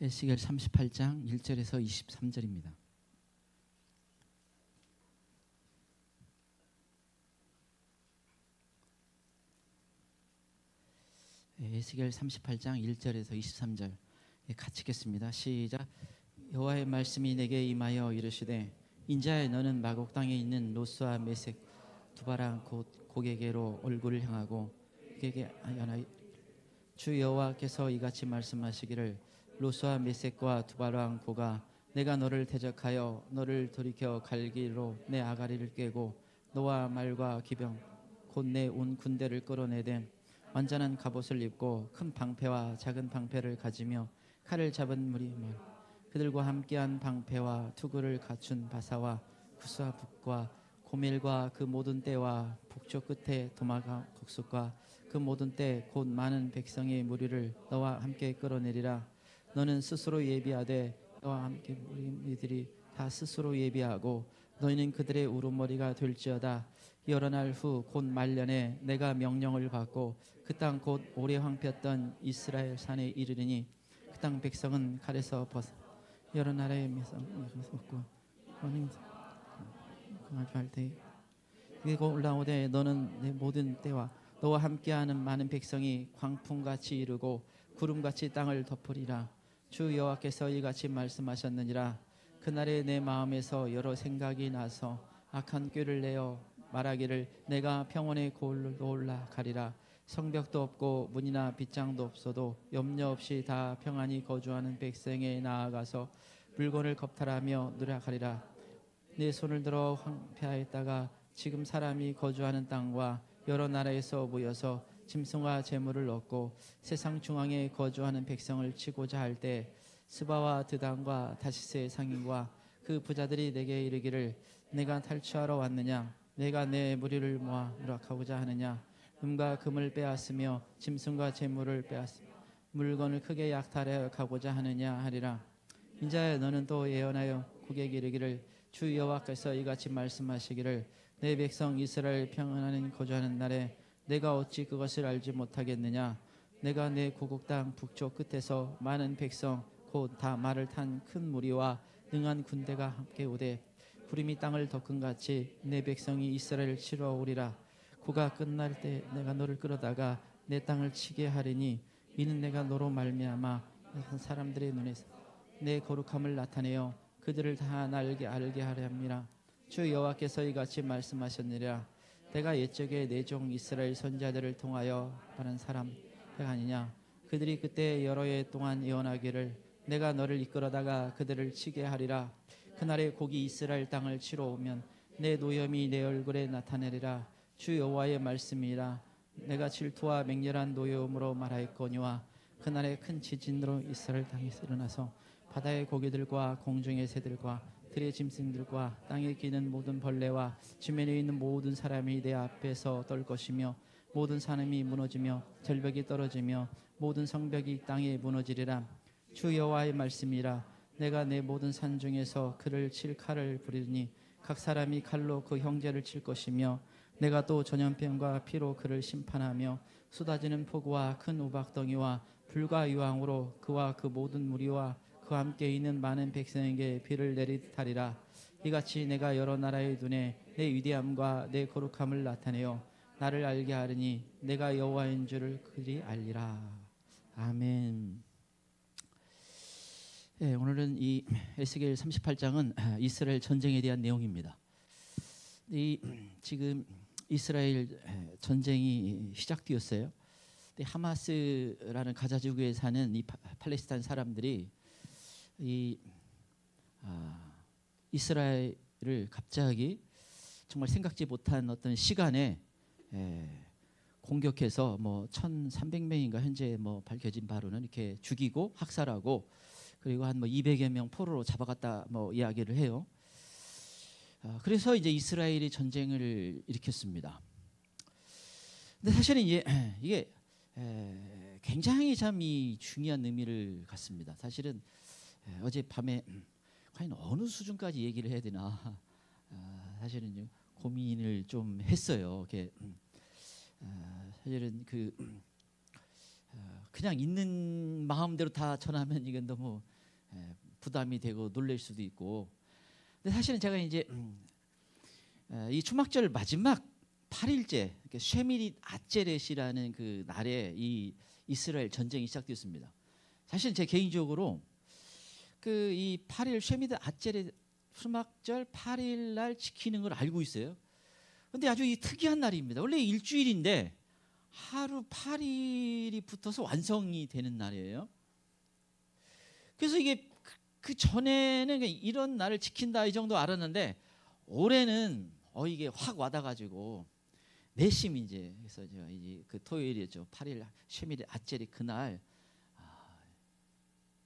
에스겔 38장 1절에서 23절입니다. 에스겔 38장 1절에서 23절 같이 읽겠습니다. 시작. 여호와의 말씀이 내게 임하여 이르시되 인자야 너는 마곡 땅에 있는 로스와 메색 두바랑 곧 고게게로 얼굴을 향하고 그에게 연하여 주 여호와께서 이같이 말씀하시기를 로스와 메색과 두바랑 고가 내가 너를 대적하여 너를 돌이켜 갈기로 내 아가리를 꿰고 너와 말과 기병 곧 내 온 군대를 끌어내되 완전한 갑옷을 입고 큰 방패와 작은 방패를 가지며 칼을 잡은 무리 그들과 함께한 방패와 투구를 갖춘 바사와 구스와 북과 고멜과 그 모든 떼와 북쪽 끝에 도마가 곡숙과 그 모든 때 곧 많은 백성의 무리를 너와 함께 끌어내리라. 너는 스스로 예비하되 너와 함께 무리들이 다 스스로 예비하고 너희는 그들의 우두머리가 될지어다. 여러 날 후 곧 말년에 내가 명령을 받고 그 땅 곧 오래 황폐했던 이스라엘 산에 이르리니 그 땅 백성은 칼에서 벗어 여러 나라의 먹고 할 때 그리고 올라오되 너는 내 모든 때와 너와 함께하는 많은 백성이 광풍같이 이르고 구름같이 땅을 덮으리라. 주 여호와께서 이같이 말씀하셨느니라. 그날에 내 마음에서 여러 생각이 나서 악한 꾀를 내어 말하기를 내가 평원의 고을로 올라가리라. 성벽도 없고 문이나 빗장도 없어도 염려 없이 다 평안히 거주하는 백성에 나아가서 물건을 겁탈하며 누락하리라. 내 손을 들어 황폐하였다가 지금 사람이 거주하는 땅과 여러 나라에서 모여서 짐승과 재물을 얻고 세상 중앙에 거주하는 백성을 치고자 할 때 스바와 드단과 다시스의 상인과 그 부자들이 내게 이르기를 내가 탈취하러 왔느냐 내가 내 무리를 모아 누락하고자 하느냐 금과 금을 빼앗으며 짐승과 재물을 빼앗으며 물건을 크게 약탈하여 가고자 하느냐 하리라. 인자야 너는 또 예언하여 국에게 이르기를 주 여호와께서 이같이 말씀하시기를 내 백성 이스라엘 평안히 거주하는 날에 내가 어찌 그것을 알지 못하겠느냐. 내가 내 고국 땅 북쪽 끝에서 많은 백성 곧 다 말을 탄 큰 무리와 능한 군대가 함께 오되 구름이 땅을 덮은 같이 내 백성이 이스라엘을 치러 오리라. 고가 끝날 때 내가 너를 끌어다가 내 땅을 치게 하리니 이는 내가 너로 말미암아 사람들의 눈에서 내 거룩함을 나타내어 그들을 다 알게 하려 함이라. 주 여호와께서 이같이 말씀하셨느니라. 내가 옛적에 내 종 이스라엘 선지자들을 통하여 말한 사람이 아니냐. 그들이 그때 여러 해 동안 예언하기를 내가 너를 이끌어다가 그들을 치게 하리라. 그날에 곡이 이스라엘 땅을 치러 오면 내 노염이 내 얼굴에 나타내리라. 주 여호와의 말씀이라. 내가 질투와 맹렬한 노여움으로 말하였거니와 그날에 큰 지진으로 이스라엘 땅에서 일어나서 바다의 고기들과 공중의 새들과 들의 짐승들과 땅에 기는 모든 벌레와 지면에 있는 모든 사람이 내 앞에서 떨 것이며 모든 산음이 무너지며 절벽이 떨어지며 모든 성벽이 땅에 무너지리라. 주 여호와의 말씀이라. 내가 내 모든 산 중에서 그를 칠 칼을 부리니 각 사람이 칼로 그 형제를 칠 것이며 내가 또 전염병과 피로 그를 심판하며 쏟아지는 폭우와 큰 우박덩이와 불과 유황으로 그와 그 모든 무리와 그와 함께 있는 많은 백성에게 비를 내리듯 하리라. 이같이 내가 여러 나라의 눈에 내 위대함과 내 거룩함을 나타내어 나를 알게 하리니 내가 여호와인 줄을 그들이 알리라. 아멘. 네, 오늘은 이 에스겔 38장은 이스라엘 전쟁에 대한 내용입니다. 지금 이스라엘 전쟁이 시작되었어요. 하마스라는 가자 지구에 사는 이 팔레스타인 사람들이 이스라엘을 갑자기 정말 생각지 못한 어떤 시간에 공격해서 1,300명인가 현재 밝혀진 바로는 이렇게 죽이고 학살하고 그리고 한 200여 명 포로로 잡아갔다 이야기를 해요. 그래서 이제 이스라엘이 전쟁을 일으켰습니다. 근데 사실은 이게 굉장히 참 이 중요한 의미를 갖습니다. 사실은 어젯밤에 과연 어느 수준까지 얘기를 해야 되나 사실은 고민을 좀 했어요. 사실은 그냥 있는 마음대로 다 전하면 이건 너무 부담이 되고 놀랄 수도 있고. 근데 사실은 제가 이제 이 초막절 마지막 8일째 쉐미릿 아체렛이라는 그 날에 이 이스라엘 전쟁이 시작됐습니다. 사실 제 개인적으로 그 이 8일 쉐미릿 아체렛 초막절 8일 날 지키는 걸 알고 있어요. 근데 아주 이 특이한 날입니다. 원래 일주일인데 하루 8일이 붙어서 완성이 되는 날이에요. 그래서 이게 그 전에는 이런 날을 지킨다 이 정도 알았는데 올해는 이게 확 와닿아가지고 내심 이제 그래서 제가 이제 그 토요일이었죠. 8일 쉐미릿 아체렛 그날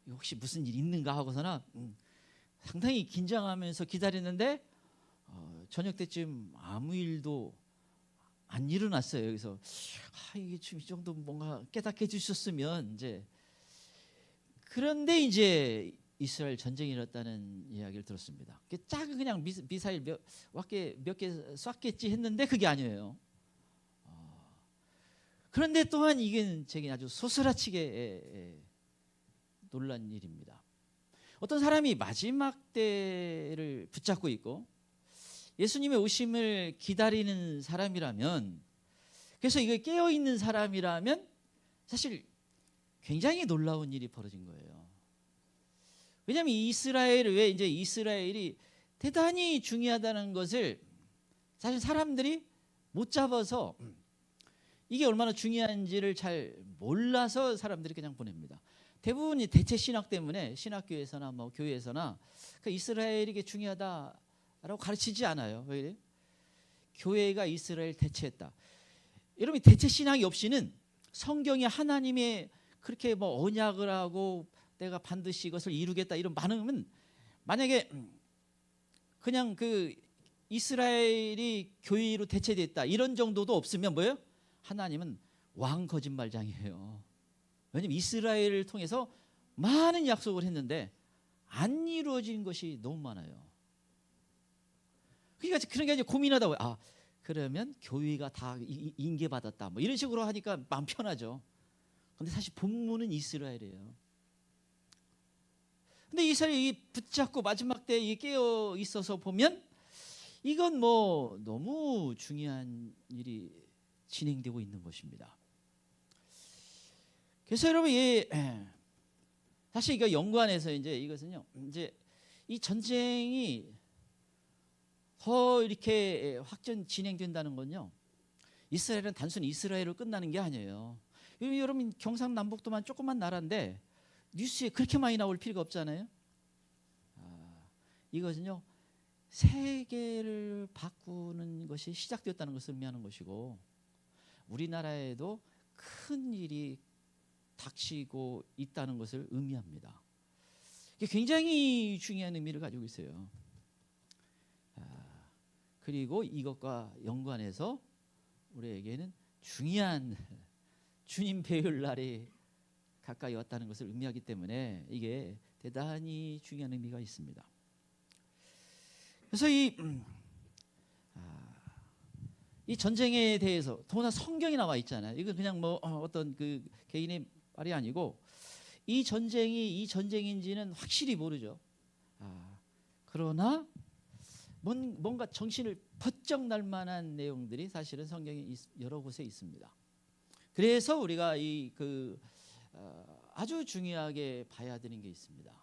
혹시 무슨 일 있는가 하고서나 상당히 긴장하면서 기다리는데 저녁 때쯤 아무 일도 안 일어났어요. 그래서 이게 지금 이 정도 뭔가 깨닫게 해주셨으면 이제. 그런데 이제 이스라엘 전쟁이 일었다는 이야기를 들었습니다. 작은 그냥 미사일 몇 개 쐈겠지 했는데 그게 아니에요. 그런데 또한 이게 제게 아주 소스라치게 놀란 일입니다. 어떤 사람이 마지막 때를 붙잡고 있고 예수님의 오심을 기다리는 사람이라면, 그래서 이거 깨어 있는 사람이라면 사실 굉장히 놀라운 일이 벌어진 거예요. 왜냐하면 왜 이제 이스라엘이 대단히 중요하다는 것을 사실 사람들이 못 잡아서 이게 얼마나 중요한지를 잘 몰라서 사람들이 그냥 보냅니다. 대부분이 대체 신학 때문에 신학교에서나 뭐 교회에서나 그 이스라엘이 이게 중요하다라고 가르치지 않아요. 왜 이래? 교회가 이스라엘 대체했다. 여러분 대체 신학이 없이는 성경이 하나님의 그렇게 뭐 언약을 하고 내가 반드시 이것을 이루겠다 이런 많으면, 만약에 그냥 그 이스라엘이 교회로 대체됐다 이런 정도도 없으면 뭐예요? 하나님은 왕 거짓말장이에요. 왜냐하면 이스라엘을 통해서 많은 약속을 했는데 안 이루어진 것이 너무 많아요. 그러니까 이제 고민하다가 그러면 교회가 다 인계받았다 뭐 이런 식으로 하니까 마음 편하죠. 근데 사실 본문은 이스라엘이에요. 근데 이스라엘이 붙잡고 마지막 때에 깨어 있어서 보면 이건 뭐 너무 중요한 일이 진행되고 있는 것입니다. 그래서 여러분 사실 이거 연관해서 이제 이것은요, 이제 이 전쟁이 더 이렇게 확전 진행된다는 건요, 이스라엘은 단순히 이스라엘로 끝나는 게 아니에요. 여러분 경상남북도만 조그만 나라인데 뉴스에 그렇게 많이 나올 필요가 없잖아요. 이것은요 세계를 바꾸는 것이 시작되었다는 것을 의미하는 것이고, 우리나라에도 큰 일이 닥치고 있다는 것을 의미합니다. 이게 굉장히 중요한 의미를 가지고 있어요. 그리고 이것과 연관해서 우리에게는 중요한 주님 배울 날이 가까이 왔다는 것을 의미하기 때문에 이게 대단히 중요한 의미가 있습니다. 그래서 이 전쟁에 대해서 더구나 성경이 나와 있잖아요. 이건 그냥 뭐 어떤 그 개인의 말이 아니고 이 전쟁이 이 전쟁인지는 확실히 모르죠. 그러나 뭔가 정신을 번쩍 날 만한 내용들이 사실은 성경에 여러 곳에 있습니다. 그래서 우리가 아주 중요하게 봐야 되는 게 있습니다.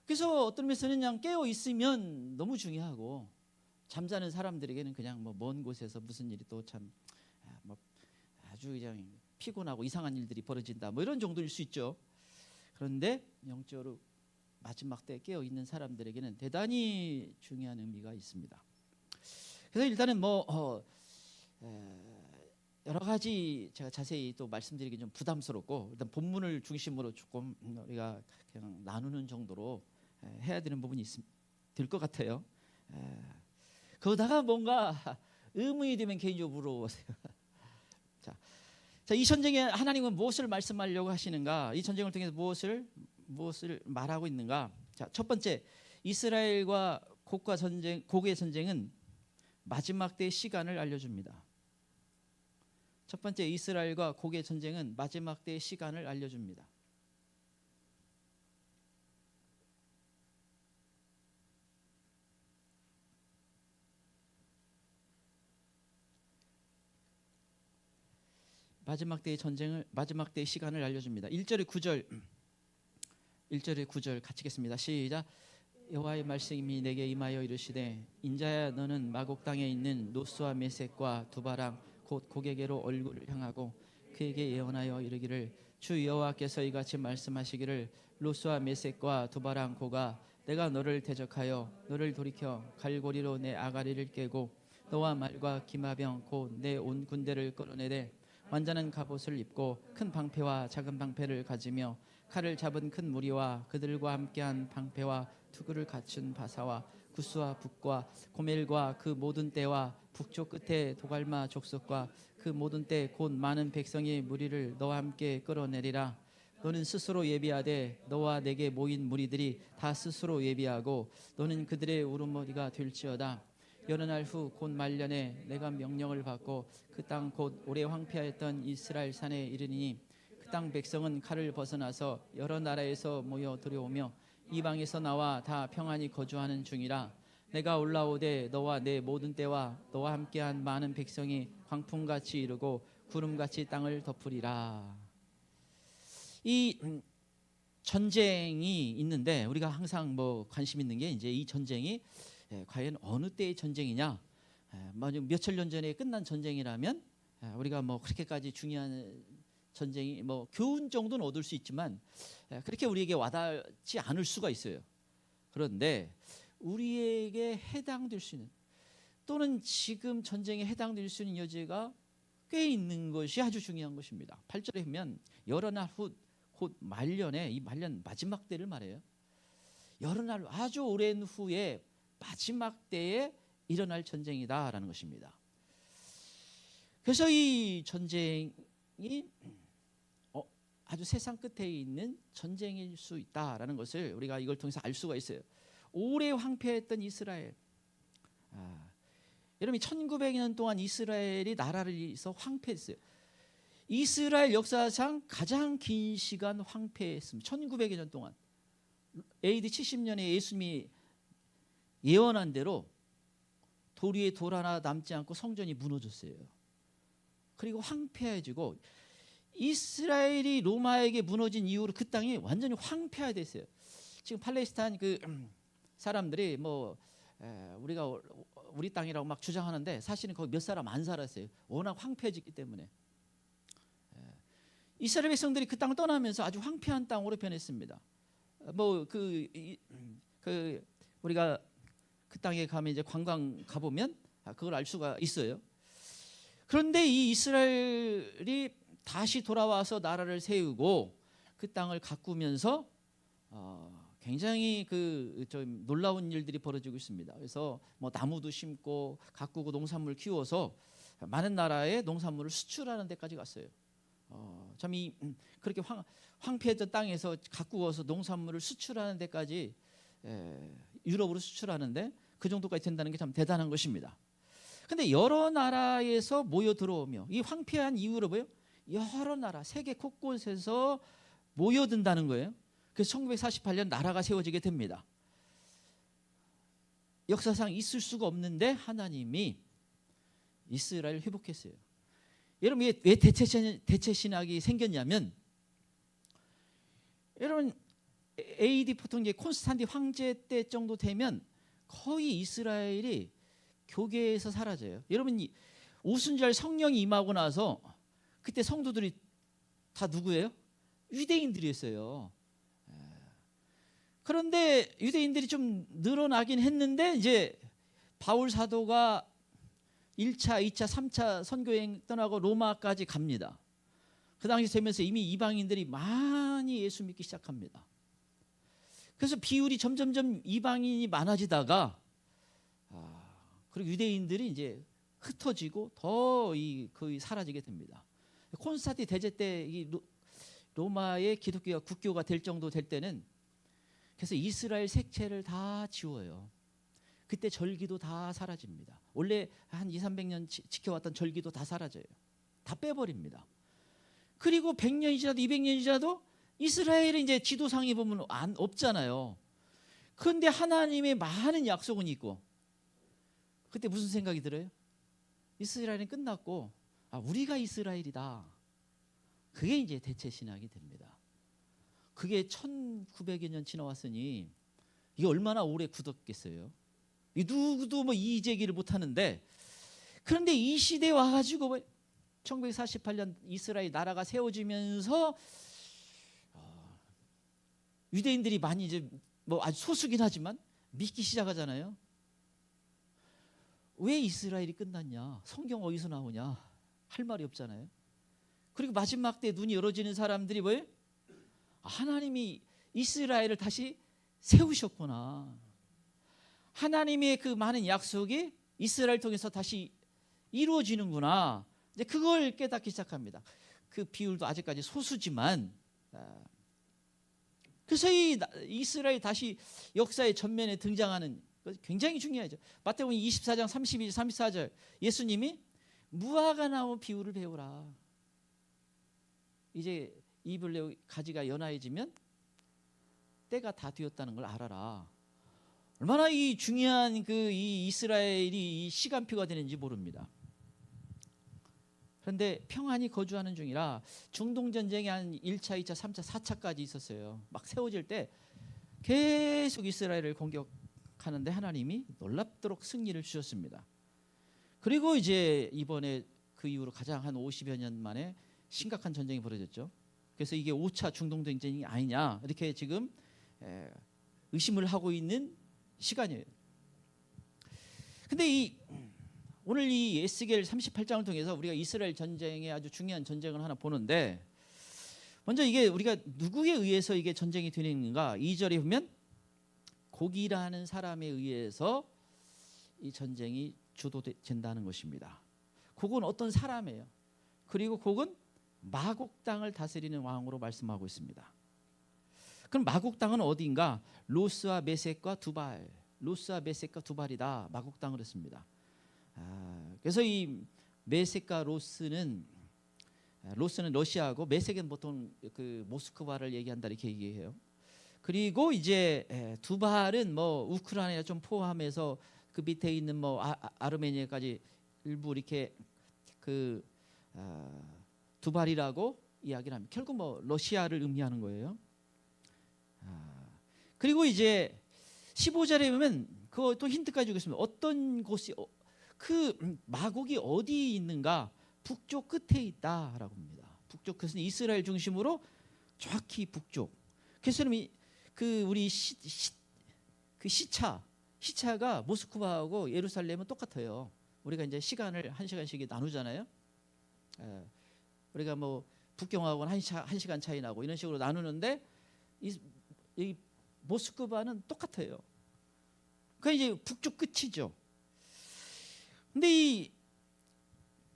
그래서 어떤 면에서는 그냥 깨어 있으면 너무 중요하고, 잠자는 사람들에게는 그냥 뭐 먼 곳에서 무슨 일이 또 참 뭐 아주 그냥 피곤하고 이상한 일들이 벌어진다 뭐 이런 정도일 수 있죠. 그런데 영적으로 마지막 때 깨어 있는 사람들에게는 대단히 중요한 의미가 있습니다. 그래서 일단은 뭐 여러 가지 제가 자세히 또 말씀드리기 좀 부담스럽고, 일단 본문을 중심으로 조금 우리가 그냥 나누는 정도로 해야 되는 부분이 될 것 같아요. 그러다가 뭔가 의문이 되면 개인적으로 물어보세요. 자, 이 전쟁에 하나님은 무엇을 말씀하려고 하시는가? 이 전쟁을 통해서 무엇을 말하고 있는가? 자, 첫 번째, 이스라엘과 곡의 전쟁은 마지막 때의 시간을 알려줍니다. 첫 번째, 이스라엘과 곡의 전쟁은 마지막 때의 시간을 알려줍니다. 마지막 때의 시간을 알려줍니다. 1절의 9절 같이 읽겠습니다. 시작. 여호와의 말씀이 내게 임하여 이르시되 인자야 너는 마곡 땅에 있는 노스와 메섹과 두바랑 곧 고게게로 얼굴을 향하고 그에게 예언하여 이르기를 주 여호와께서 이같이 말씀하시기를 노스와 메섹과 두바랑 고가 내가 너를 대적하여 너를 돌이켜 갈고리로 내 아가리를 깨고 너와 말과 기마병 곧 내 온 군대를 끌어내되 완전한 갑옷을 입고 큰 방패와 작은 방패를 가지며 칼을 잡은 큰 무리와 그들과 함께한 방패와 투구를 갖춘 바사와 구스와 북과 고멜과 그 모든 떼와 북쪽 끝에 도갈마 족속과 그 모든 떼 곧 많은 백성의 무리를 너와 함께 끌어내리라. 너는 스스로 예비하되 너와 내게 모인 무리들이 다 스스로 예비하고 너는 그들의 울음머리가 될지어다. 여러 날 후 곧 말년에 내가 명령을 받고 그 땅 곧 오래 황폐하였던 이스라엘 산에 이르니 그 땅 백성은 칼을 벗어나서 여러 나라에서 모여 들여오며 이방에서 나와 다 평안히 거주하는 중이라. 내가 올라오되 너와 내 모든 때와 너와 함께한 많은 백성이 광풍같이 이르고 구름같이 땅을 덮으리라. 이 전쟁이 있는데 우리가 항상 관심 있는 게 이제 이 전쟁이 과연 어느 때의 전쟁이냐? 몇천 년 전에 끝난 전쟁이라면 우리가 그렇게까지 중요한 전쟁이 교훈 정도는 얻을 수 있지만 그렇게 우리에게 와닿지 않을 수가 있어요. 그런데 우리에게 해당될 수 있는 또는 지금 전쟁에 해당될 수 있는 여지가 꽤 있는 것이 아주 중요한 것입니다. 8절에 보면 여러 날 후 곧 말년에 이 말년 마지막 때를 말해요. 여러 날 아주 오랜 후에 마지막 때에 일어날 전쟁이다라는 것입니다. 그래서 이 전쟁이 아주 세상 끝에 있는 전쟁일 수 있다라는 것을 우리가 이걸 통해서 알 수가 있어요. 오래 황폐했던 이스라엘. 여러분 1900년 동안 이스라엘이 나라를 잃어서 황폐했어요. 이스라엘 역사상 가장 긴 시간 황폐했습니다. 1900여 년 동안. AD 70년에 예수님이 예언한 대로 돌 위에 돌 하나 남지 않고 성전이 무너졌어요. 그리고 황폐해지고 이스라엘이 로마에게 무너진 이후로 그 땅이 완전히 황폐화됐어요. 지금 팔레스타인 그 사람들이 우리가 우리 땅이라고 막 주장하는데 사실은 거기 몇 사람 안 살았어요. 워낙 황폐해졌기 때문에. 이스라엘 백성들이 그 땅을 떠나면서 아주 황폐한 땅으로 변했습니다. 우리가 그 땅에 가면 이제 관광 가보면 그걸 알 수가 있어요. 그런데 이 이스라엘이 다시 돌아와서 나라를 세우고 그 땅을 가꾸면서 굉장히 좀 놀라운 일들이 벌어지고 있습니다. 그래서 나무도 심고 가꾸고 농산물 키워서 많은 나라에 농산물을 수출하는 데까지 갔어요. 참 그렇게 황폐했던 땅에서 가꾸어서 농산물을 수출하는 데까지 유럽으로 수출하는데 그 정도까지 된다는 게 참 대단한 것입니다. 근데 여러 나라에서 모여 들어오며 이 황폐한 이유로 여러 나라 세계 곳곳에서 모여든다는 거예요. 그래서 1948년 나라가 세워지게 됩니다. 역사상 있을 수가 없는데 하나님이 이스라엘을 회복했어요. 여러분 왜 대체 신학이 생겼냐면 여러분 AD 보통 이제 콘스탄틴 황제 때 정도 되면 거의 이스라엘이 교계에서 사라져요. 여러분 오순절 성령이 임하고 나서 그때 성도들이 다 누구예요? 유대인들이었어요. 그런데 유대인들이 좀 늘어나긴 했는데 이제 바울 사도가 1차, 2차, 3차 선교여행 떠나고 로마까지 갑니다. 그 당시 되면서 이미 이방인들이 많이 예수 믿기 시작합니다. 그래서 비율이 점점점 이방인이 많아지다가 그리고 유대인들이 이제 흩어지고 더 거의 사라지게 됩니다. 콘스탄틴 대제 때 로마의 기독교가 국교가 될 정도 될 때는 그래서 이스라엘 색채를 다 지워요. 그때 절기도 다 사라집니다. 원래 한 200~300년 지켜왔던 절기도 다 사라져요. 다 빼버립니다. 그리고 100년이 지나도 200년이 지나도 이스라엘은 이제 지도상에 보면 없잖아요. 그런데 하나님의 많은 약속은 있고, 그때 무슨 생각이 들어요? 이스라엘은 끝났고 우리가 이스라엘이다. 그게 이제 대체 신학이 됩니다. 그게 1900여 년 지나왔으니 이게 얼마나 오래 굳었겠어요. 누구도 뭐 이의 제기를 못 하는데, 그런데 이 시대에 와가지고 1948년 이스라엘 나라가 세워지면서 유대인들이 많이 이제 뭐 아주 소수긴 하지만 믿기 시작하잖아요. 왜 이스라엘이 끝났냐? 성경 어디서 나오냐? 할 말이 없잖아요. 그리고 마지막 때 눈이 열어지는 사람들이 뭐예요? 하나님이 이스라엘을 다시 세우셨구나. 하나님의 그 많은 약속이 이스라엘 통해서 다시 이루어지는구나. 이제 그걸 깨닫기 시작합니다. 그 비율도 아직까지 소수지만, 그래서 이 이스라엘 다시 역사의 전면에 등장하는 것 굉장히 중요하죠. 마태복음 24장 32절 34절 예수님이 무화과 나무 비유를 배우라. 이제 잎을 가지가 연하해지면 때가 다 되었다는 걸 알아라. 얼마나 이 중요한 이 이스라엘이 이 시간표가 되는지 모릅니다. 그런데 평안히 거주하는 중이라 중동 전쟁이 한 1차, 2차, 3차, 4차까지 있었어요. 막 세워질 때 계속 이스라엘을 공격하는데 하나님이 놀랍도록 승리를 주셨습니다. 그리고 이제 이번에 그 이후로 가장 한 50여 년 만에 심각한 전쟁이 벌어졌죠. 그래서 이게 5차 중동 전쟁이 아니냐 이렇게 지금 의심을 하고 있는 시간이에요. 근데 오늘 이 에스겔 38장을 통해서 우리가 이스라엘 전쟁의 아주 중요한 전쟁을 하나 보는데, 먼저 이게 우리가 누구에 의해서 이게 전쟁이 되는가? 2절에 보면 곡이라는 사람에 의해서 이 전쟁이 주도된다는 것입니다. 곡은 어떤 사람이에요. 그리고 곡은 마곡 땅을 다스리는 왕으로 말씀하고 있습니다. 그럼 마곡 땅은 어디인가? 로스와 메섹과 두발, 로스와 메섹과 두발이다. 마곡 땅을 했습니다. 그래서 이 메섹과 로스는 러시아고, 메섹은 보통 그 모스크바를 얘기한다 이렇게 얘기해요. 그리고 이제 두발은 뭐 우크라이나 좀 포함해서 그 밑에 있는 뭐 아르메니아까지 일부 이렇게 그 두발이라고 이야기를 합니다. 결국 뭐 러시아를 의미하는 거예요. 그리고 이제 15절에 보면 그것도 힌트까지 주겠습니다. 어떤 곳이 그 마곡이 어디 있는가? 북쪽 끝에 있다라고 합니다. 북쪽, 그것은 이스라엘 중심으로 정확히 북쪽. 그래서 그 우리 그 시차가 모스크바하고 예루살렘은 똑같아요. 우리가 이제 시간을 1시간씩 나누잖아요. 우리가 뭐 북경하고는 1시간 차이 나고 이런 식으로 나누는데 이 모스크바는 똑같아요. 그게 이제 북쪽 끝이죠. 근데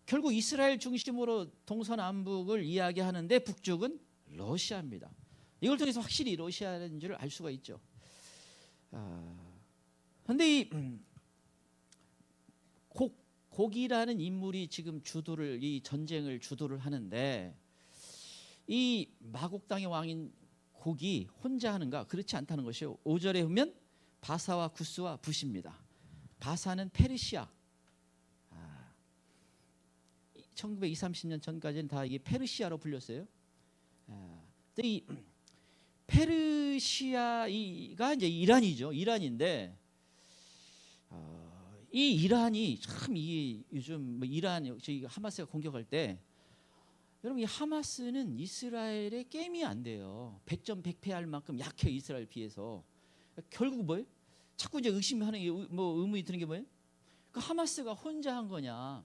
결국 이스라엘 중심으로 동서남북을 이야기하는데 북쪽은 러시아입니다. 이걸 통해서 확실히 러시아인 줄 알 수가 있죠. 그런데 곡이라는 인물이 지금 이 전쟁을 주도를 하는데, 이 마곡 땅의 왕인 곡이 혼자 하는가? 그렇지 않다는 것이요. 5절에 보면 바사와 구스와 붓입니다. 바사는 페르시아. 1920, 30년 전까지는 다 이게 페르시아로 불렸어요. 이 페르시아가 이제 이란이죠. 이란인데 이 이란이 참 이 요즘 뭐 이란 저희 하마스가 공격할 때, 여러분 이 하마스는 이스라엘의 게임이 안 돼요. 100점 100패할 만큼 약해 이스라엘 비해서. 결국 뭐예요? 자꾸 이제 의심하는 게 뭐 의문이 드는 게 뭐예요? 그 하마스가 혼자 한 거냐?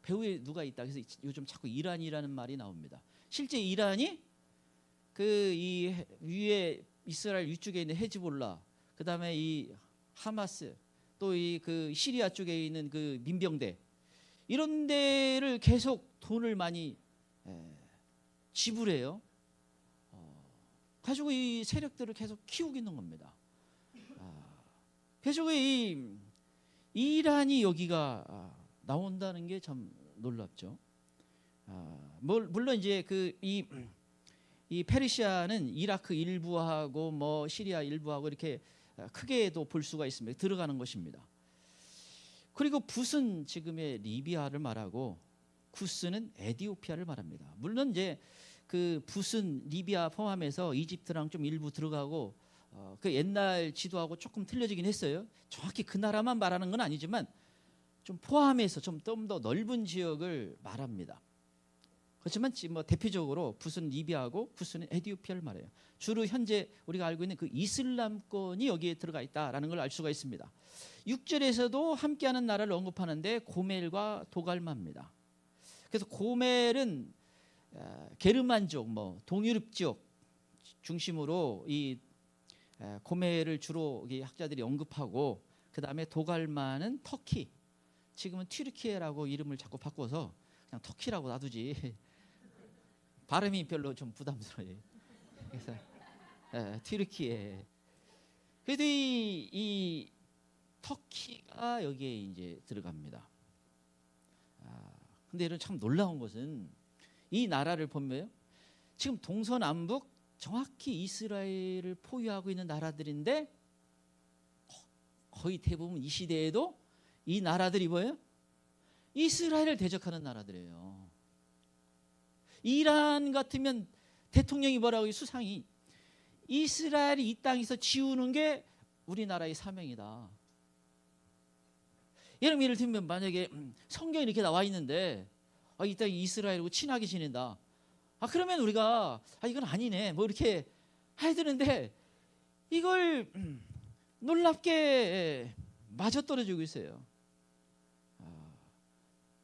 배후에 누가 있다. 그래서 요즘 자꾸 이란이라는 말이 나옵니다. 실제 이란이 이 위에 이스라엘 위쪽에 있는 헤즈볼라, 그다음에 이 하마스, 또 이 그 시리아 쪽에 있는 그 민병대, 이런 데를 계속 돈을 많이 지불해요. 가지고 이 세력들을 계속 키우고 있는 겁니다. 그래서 이 이란이 여기가 나온다는 게 참 놀랍죠. 물론 이제 이 페르시아는 이라크 일부하고 뭐 시리아 일부하고 이렇게 크게도 볼 수가 있습니다. 들어가는 것입니다. 그리고 붓은 지금의 리비아를 말하고 구스는 에디오피아를 말합니다. 물론 이제 그 붓은 리비아 포함해서 이집트랑 좀 일부 들어가고 그 옛날 지도하고 조금 틀려지긴 했어요. 정확히 그 나라만 말하는 건 아니지만 좀 포함해서 좀 더 넓은 지역을 말합니다. 그렇지만 뭐 대표적으로 붓은 리비아하고 구스는 에디오피아를 말해요. 주로 현재 우리가 알고 있는 그 이슬람권이 여기에 들어가 있다라는 걸 알 수가 있습니다. 6절에서도 함께하는 나라를 언급하는데 고멜과 도갈마입니다. 그래서 고멜은 게르만족, 뭐 동유럽 지역 중심으로 이 고멜을 주로 학자들이 언급하고, 그 다음에 도갈마는 터키. 지금은 튀르키예라고 이름을 자꾸 바꿔서 그냥 터키라고 놔두지. 발음이 별로 좀 부담스러워요. 그래서 튀르키예. 그래도 이 터키가 여기에 이제 들어갑니다. 근데 이런 참 놀라운 것은 이 나라를 보면 지금 동서남북 정확히 이스라엘을 포위하고 있는 나라들인데 거의 대부분 이 시대에도 이 나라들이 뭐예요? 이스라엘을 대적하는 나라들이에요. 이란 같으면 대통령이 뭐라고 수상이 이스라엘이 이 땅에서 지우는 게 우리나라의 사명이다. 예를 들면 만약에 성경에 이렇게 나와 있는데 이 땅이 이스라엘하고 친하게 지낸다. 그러면 우리가 이건 아니네 뭐 이렇게 해야 되는데 이걸 놀랍게 맞아떨어지고 있어요.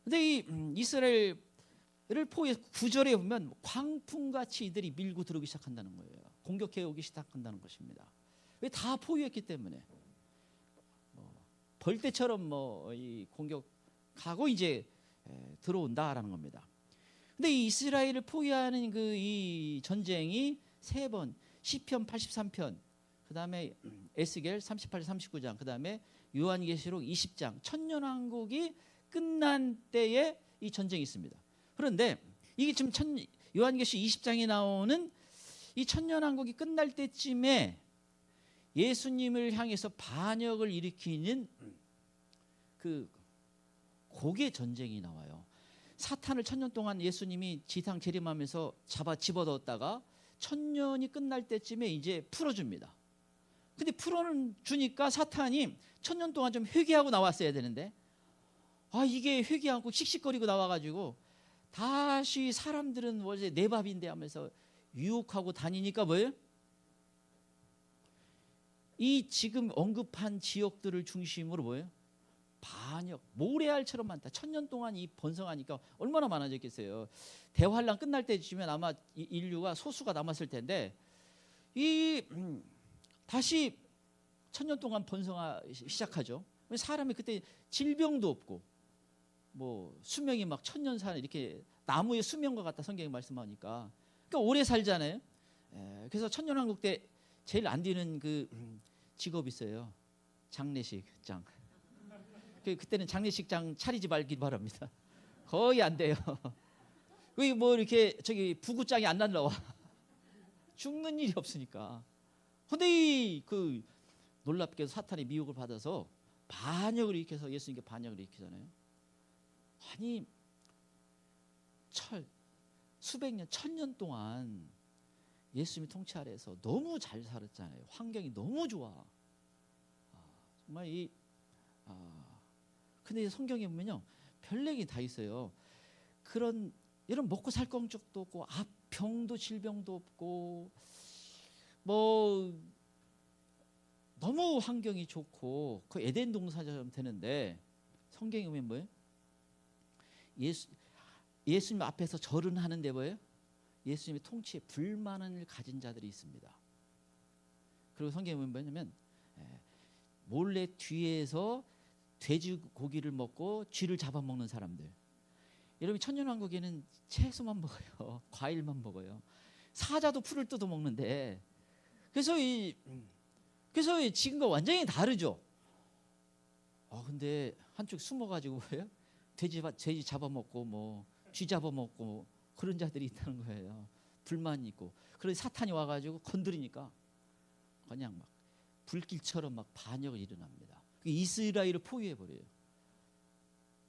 근데 이 이스라엘을 포위해서 9절에 보면 광풍같이 이들이 밀고 들어오기 시작한다는 거예요. 공격해 오기 시작한다는 것입니다. 왜 다 포위했기 때문에 벌떼처럼 이 공격하고 이제 들어온다라는 겁니다. 근데 이 이스라엘을 포위하는 이 전쟁이 3번, 시편 83편, 그다음에 에스겔 38, 39장, 그다음에 요한계시록 20장, 천년왕국이 끝난 때에 이 전쟁이 있습니다. 그런데 이게 지금 요한계시 20장에 나오는 이 천년왕국이 끝날 때쯤에 예수님을 향해서 반역을 일으키는 그 고개 전쟁이 나와요. 사탄을 1000년 동안 예수님이 지상 재림하면서 집어넣었다가 1000년이 끝날 때쯤에 이제 풀어줍니다. 근데 풀어주니까 사탄이 1000년 동안 좀 회개하고 나왔어야 되는데 이게 회개하고 씩씩거리고 나와가지고 다시 사람들은 어제 내 밥인데 하면서 유혹하고 다니니까 뭐예요? 이 지금 언급한 지역들을 중심으로 뭐예요? 반역, 모래알처럼 많다. 1000년 동안 이 번성하니까 얼마나 많아졌겠어요. 대환란 끝날 때쯤엔 아마 인류가 소수가 남았을 텐데 다시 1000년 동안 번성하기 시작하죠. 사람이 그때 질병도 없고 뭐 수명이 막 1000년 사는 이렇게 나무의 수명과 같다 성경이 말씀하니까 그러니까 오래 살잖아요. 그래서 천년왕국 때 제일 안 되는 그 직업이 있어요. 장례식장. 그때는 장례식장 차리지 말기 바랍니다. 거의 안 돼요. 왜 뭐 이렇게 부구장이 안 날라와. 죽는 일이 없으니까. 근데 그 놀랍게도 사탄의 미혹을 받아서 반역을 일으켜서 예수님께 반역을 일으키잖아요. 아니 수백 년, 1000년 동안 예수님이 통치 아래에서 너무 잘 살았잖아요. 환경이 너무 좋아. 정말 근데 성경에 보면요, 별얘기 다 있어요. 이런 먹고 살 걱정도 없고, 병도 질병도 없고, 뭐 너무 환경이 좋고 그 에덴 동산처럼 되는데 성경에 보면 뭐예요? 예수님 앞에서 절은 하는데 뭐예요? 예수님의 통치에 불만을 가진 자들이 있습니다. 그리고 성경에 보면 뭐냐면 몰래 뒤에서 돼지고기를 먹고 쥐를 잡아먹는 사람들. 여러분 천년왕국에는 채소만 먹어요. 과일만 먹어요. 사자도 풀을 뜯어 먹는데 그래서 지금과 완전히 다르죠. 근데 한쪽 숨어가지고 돼지 잡아먹고 뭐 쥐잡아 먹고 그런 자들이 있다는 거예요. 불만이 있고. 그래서 사탄이 와가지고 건드리니까 그냥 막 불길처럼 막 반역이 일어납니다. 이스라엘을 포위해 버려요.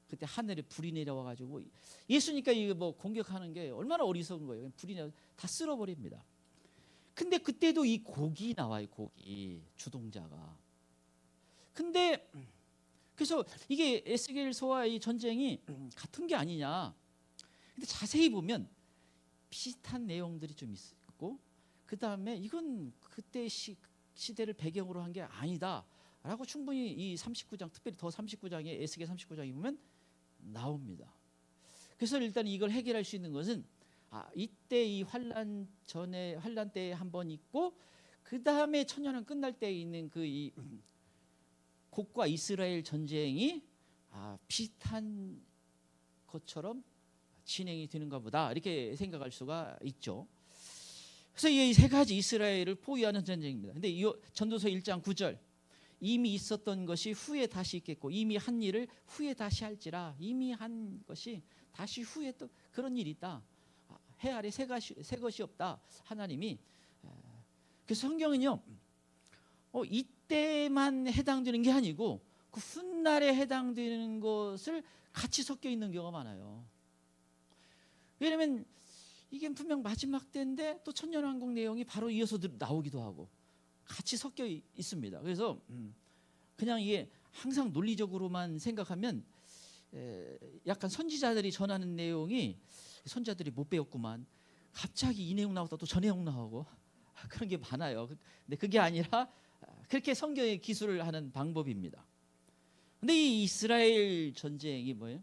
그때 하늘에 불이 내려와가지고 예수니까 이거 뭐 공격하는 게 얼마나 어리석은 거예요. 불이 내려 다 쓸어버립니다. 근데 그때도 이 곡이 나와요. 곡이 주동자가. 근데 그래서 이게 에스겔서와의 전쟁이 같은 게 아니냐. 근데 자세히 보면 비슷한 내용들이 좀 있고, 그 다음에 이건 그때 시대를 배경으로 한 게 아니다라고 충분히 이 39장, 특별히 더 39장에 에스겔 39장에 보면 나옵니다. 그래서 일단 이걸 해결할 수 있는 것은 이때 이 환란 전에 환란 때에 한번 있고, 그 다음에 천년왕 끝날 때에 있는 그 이 곡과 이스라엘 전쟁이 비슷한 것처럼 진행이 되는가 보다, 이렇게 생각할 수가 있죠. 그래서 이 세 가지 이스라엘을 포위하는 전쟁입니다. 근데 이 전도서 1장 9절, 이미 있었던 것이 후에 다시 있겠고 이미 한 일을 후에 다시 할지라. 이미 한 것이 다시 후에 또 그런 일이 있다. 해 아래 새 것이 없다. 하나님이. 그래서 성경은요, 이때만 해당되는 게 아니고 그 훗날에 해당되는 것을 같이 섞여 있는 경우가 많아요. 왜냐하면 이게 분명 마지막 때인데 또 천년왕국 내용이 바로 이어서 나오기도 하고 같이 섞여 있습니다. 그래서 그냥 이게 항상 논리적으로만 생각하면 약간 선지자들이 전하는 내용이 선지자들이 못 배웠구만, 갑자기 이 내용 나오다 또 저 내용 나오고 그런 게 많아요. 근데 그게 아니라 그렇게 성경의 기술을 하는 방법입니다. 근데 이 이스라엘 전쟁이 뭐예요?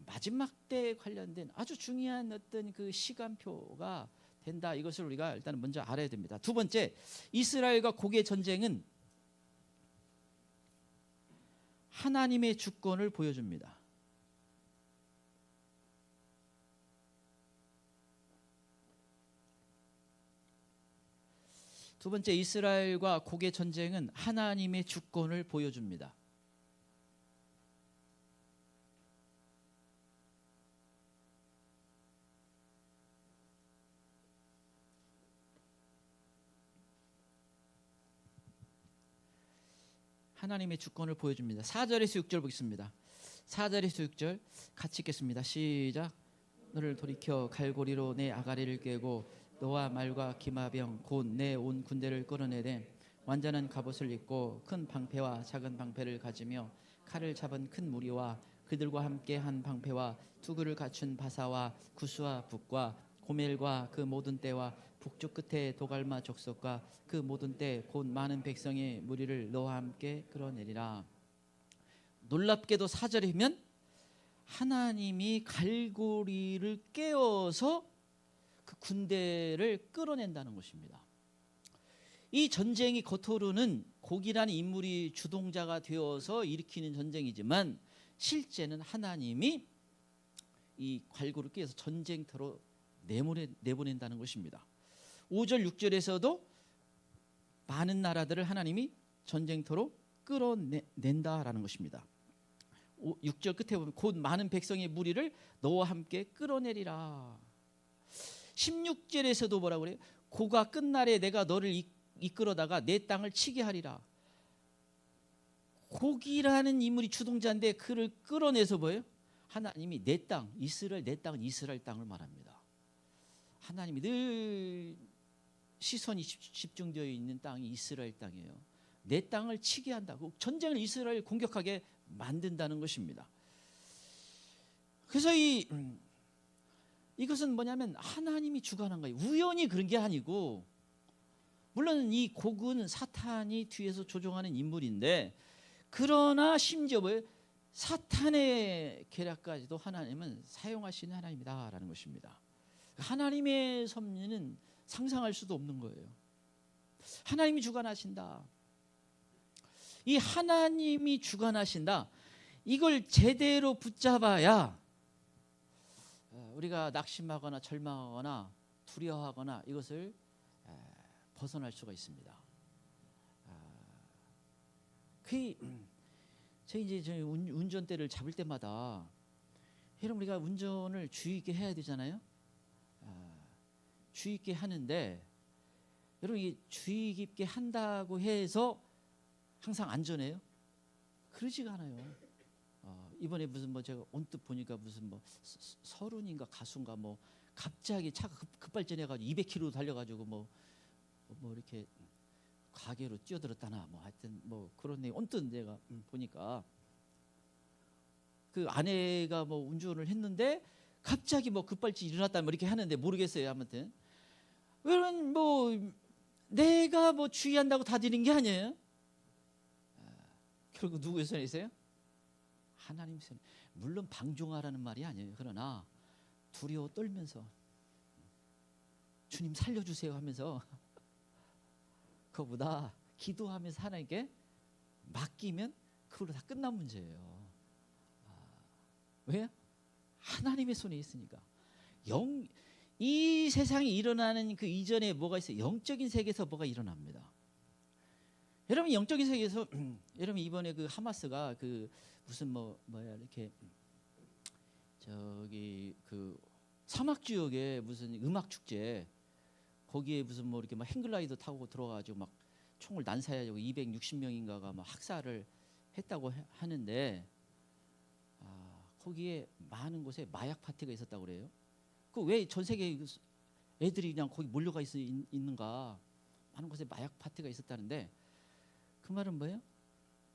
마지막 때에 관련된 아주 중요한 어떤 그 시간표가 된다. 이것을 우리가 일단 먼저 알아야 됩니다. 두 번째, 이스라엘과 곡의 전쟁은 하나님의 주권을 보여줍니다. 두 번째, 이스라엘과 곡의 전쟁은 하나님의 주권을 보여줍니다. 하나님의 주권을 보여줍니다. 4절에서 6절 보겠습니다. 4절에서 6절 같이 읽겠습니다. 시작. 너를 돌이켜 갈고리로 내 아가리를 꿰고 너와 말과 기마병 곧 내 온 군대를 끌어내되 완전한 갑옷을 입고 큰 방패와 작은 방패를 가지며 칼을 잡은 큰 무리와 그들과 함께 한 방패와 투구를 갖춘 바사와 구스와 북과 고멜과 그 모든 떼와 북쪽 끝에 도갈마 족속과 그 모든 때 곧 많은 백성의 무리를 너와 함께 끌어내리라. 놀랍게도 4절이면 하나님이 갈고리를 깨어서 그 군대를 끌어낸다는 것입니다. 이 전쟁이 겉으로는 곡이라는 인물이 주동자가 되어서 일으키는 전쟁이지만 실제는 하나님이 이 갈고리를 깨어서 전쟁터로 내보낸다는 것입니다. 5절 6절에서도 많은 나라들을 하나님이 전쟁터로 끌어낸다라는 것입니다. 6절 끝에 보면 곧 많은 백성의 무리를 너와 함께 끌어내리라. 16절에서도 뭐라고 그래요? 고가 끝날에 내가 너를 이끌어다가 내 땅을 치게 하리라. 곡이라는 인물이 주동자인데 그를 끌어내서 뭐예요? 하나님이 내 땅, 이스라엘, 내 땅은 이스라엘 땅을 말합니다. 하나님이 늘 시선이 집중되어 있는 땅이 이스라엘 땅이에요. 내 땅을 치게 한다고 전쟁을 이스라엘 공격하게 만든다는 것입니다. 그래서 이것은 뭐냐면 하나님이 주관한 거예요. 우연히 그런 게 아니고, 물론 이 곡은 사탄이 뒤에서 조종하는 인물인데, 그러나 심지어 뭐예요? 사탄의 계략까지도 하나님은 사용하시는 하나님이다라는 것입니다. 하나님의 섭리는 상상할 수도 없는 거예요. 하나님이 주관하신다. 이 하나님이 주관하신다. 이걸 제대로 붙잡아야 우리가 낙심하거나 절망하거나 두려워하거나 이것을 벗어날 수가 있습니다. 저희 운전대를 잡을 때마다 여러분 우리가 운전을 주의 있게 해야 되잖아요. 주의 있게 하는데 여러분 이 주의 깊게 한다고 해서 항상 안전해요? 그러지가 않아요. 이번에 무슨 뭐 제가 언뜻 보니까 무슨 뭐 서른인가 가수인가 뭐 갑자기 차가 급발진해가지고 200km 달려가지고 뭐 이렇게 가게로 뛰어들었다나 뭐 하여튼 뭐 그런 내 언뜻 내가 보니까 그 아내가 뭐 운전을 했는데 갑자기 뭐 급발진 일어났다 뭐 이렇게 하는데 모르겠어요. 아무튼 왜냐면 뭐 내가 뭐 주의한다고 다 되는 게 아니에요. 결국 누구의 손에 있어요? 하나님 손에. 물론 방종하라는 말이 아니에요. 그러나 두려워 떨면서 주님 살려주세요 하면서 그거보다 기도하면서 하나님께 맡기면 그걸로 다 끝난 문제예요. 왜? 하나님의 손에 있으니까. 이 세상에 일어나는 그 이전에 뭐가 있어요? 영적인 세계에서 뭐가 일어납니다. 여러분 영적인 세계에서 여러분 이번에 그 하마스가 그 무슨 뭐야 이렇게 저기 그 사막 지역에 무슨 음악 축제 거기에 무슨 뭐 이렇게 막 행글라이더 타고 들어가지고 막 총을 난사해가지고 260명인가가 막 학살을 했다고 하는데 거기에 많은 곳에 마약 파티가 있었다고 그래요. 그 왜 전 세계 애들이 그냥 거기 몰려가 있는가? 많은 곳에 마약 파티가 있었다는데 그 말은 뭐예요?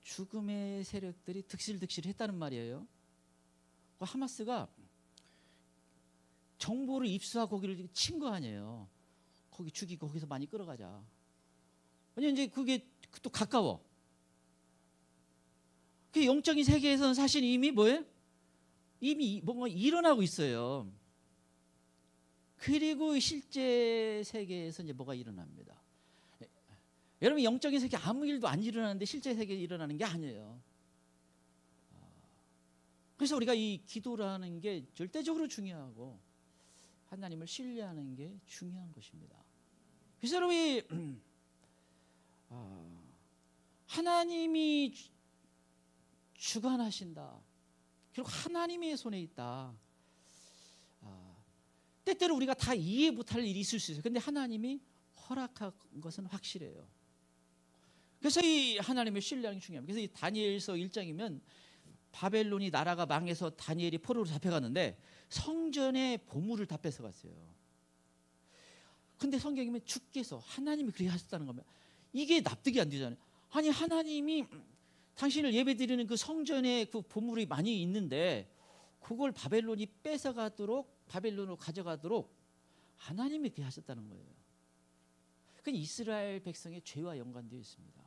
죽음의 세력들이 득실득실했다는 말이에요. 그 하마스가 정보를 입수하고 거기를 친 거 아니에요. 거기 죽이고 거기서 많이 끌어가자. 왜냐면 이제 그게 또 가까워. 그 영적인 세계에서는 사실 이미 뭐예요? 이미 뭔가 일어나고 있어요. 그리고 실제 세계에서 이제 뭐가 일어납니다. 여러분 영적인 세계 아무 일도 안 일어나는데 실제 세계에 일어나는 게 아니에요. 그래서 우리가 이 기도라는 게 절대적으로 중요하고 하나님을 신뢰하는 게 중요한 것입니다. 그래서 여러분이 하나님이 주관하신다. 결국 하나님의 손에 있다. 때때로 우리가 다 이해 못할 일이 있을 수 있어요. 그런데 하나님이 허락한 것은 확실해요. 그래서 이 하나님의 신뢰하는 게 중요합니다. 그래서 이 다니엘서 1장이면 바벨론이 나라가 망해서 다니엘이 포로로 잡혀갔는데 성전에 보물을 다 뺏어갔어요. 근데 성경이면 주께서 하나님이 그렇게 하셨다는 거면 이게 납득이 안 되잖아요. 아니 하나님이 당신을 예배드리는 그 성전에 그 보물이 많이 있는데 그걸 바벨론이 뺏어가도록 바벨론으로 가져가도록 하나님이 그렇게 하셨다는 거예요. 그건 이스라엘 백성의 죄와 연관되어 있습니다.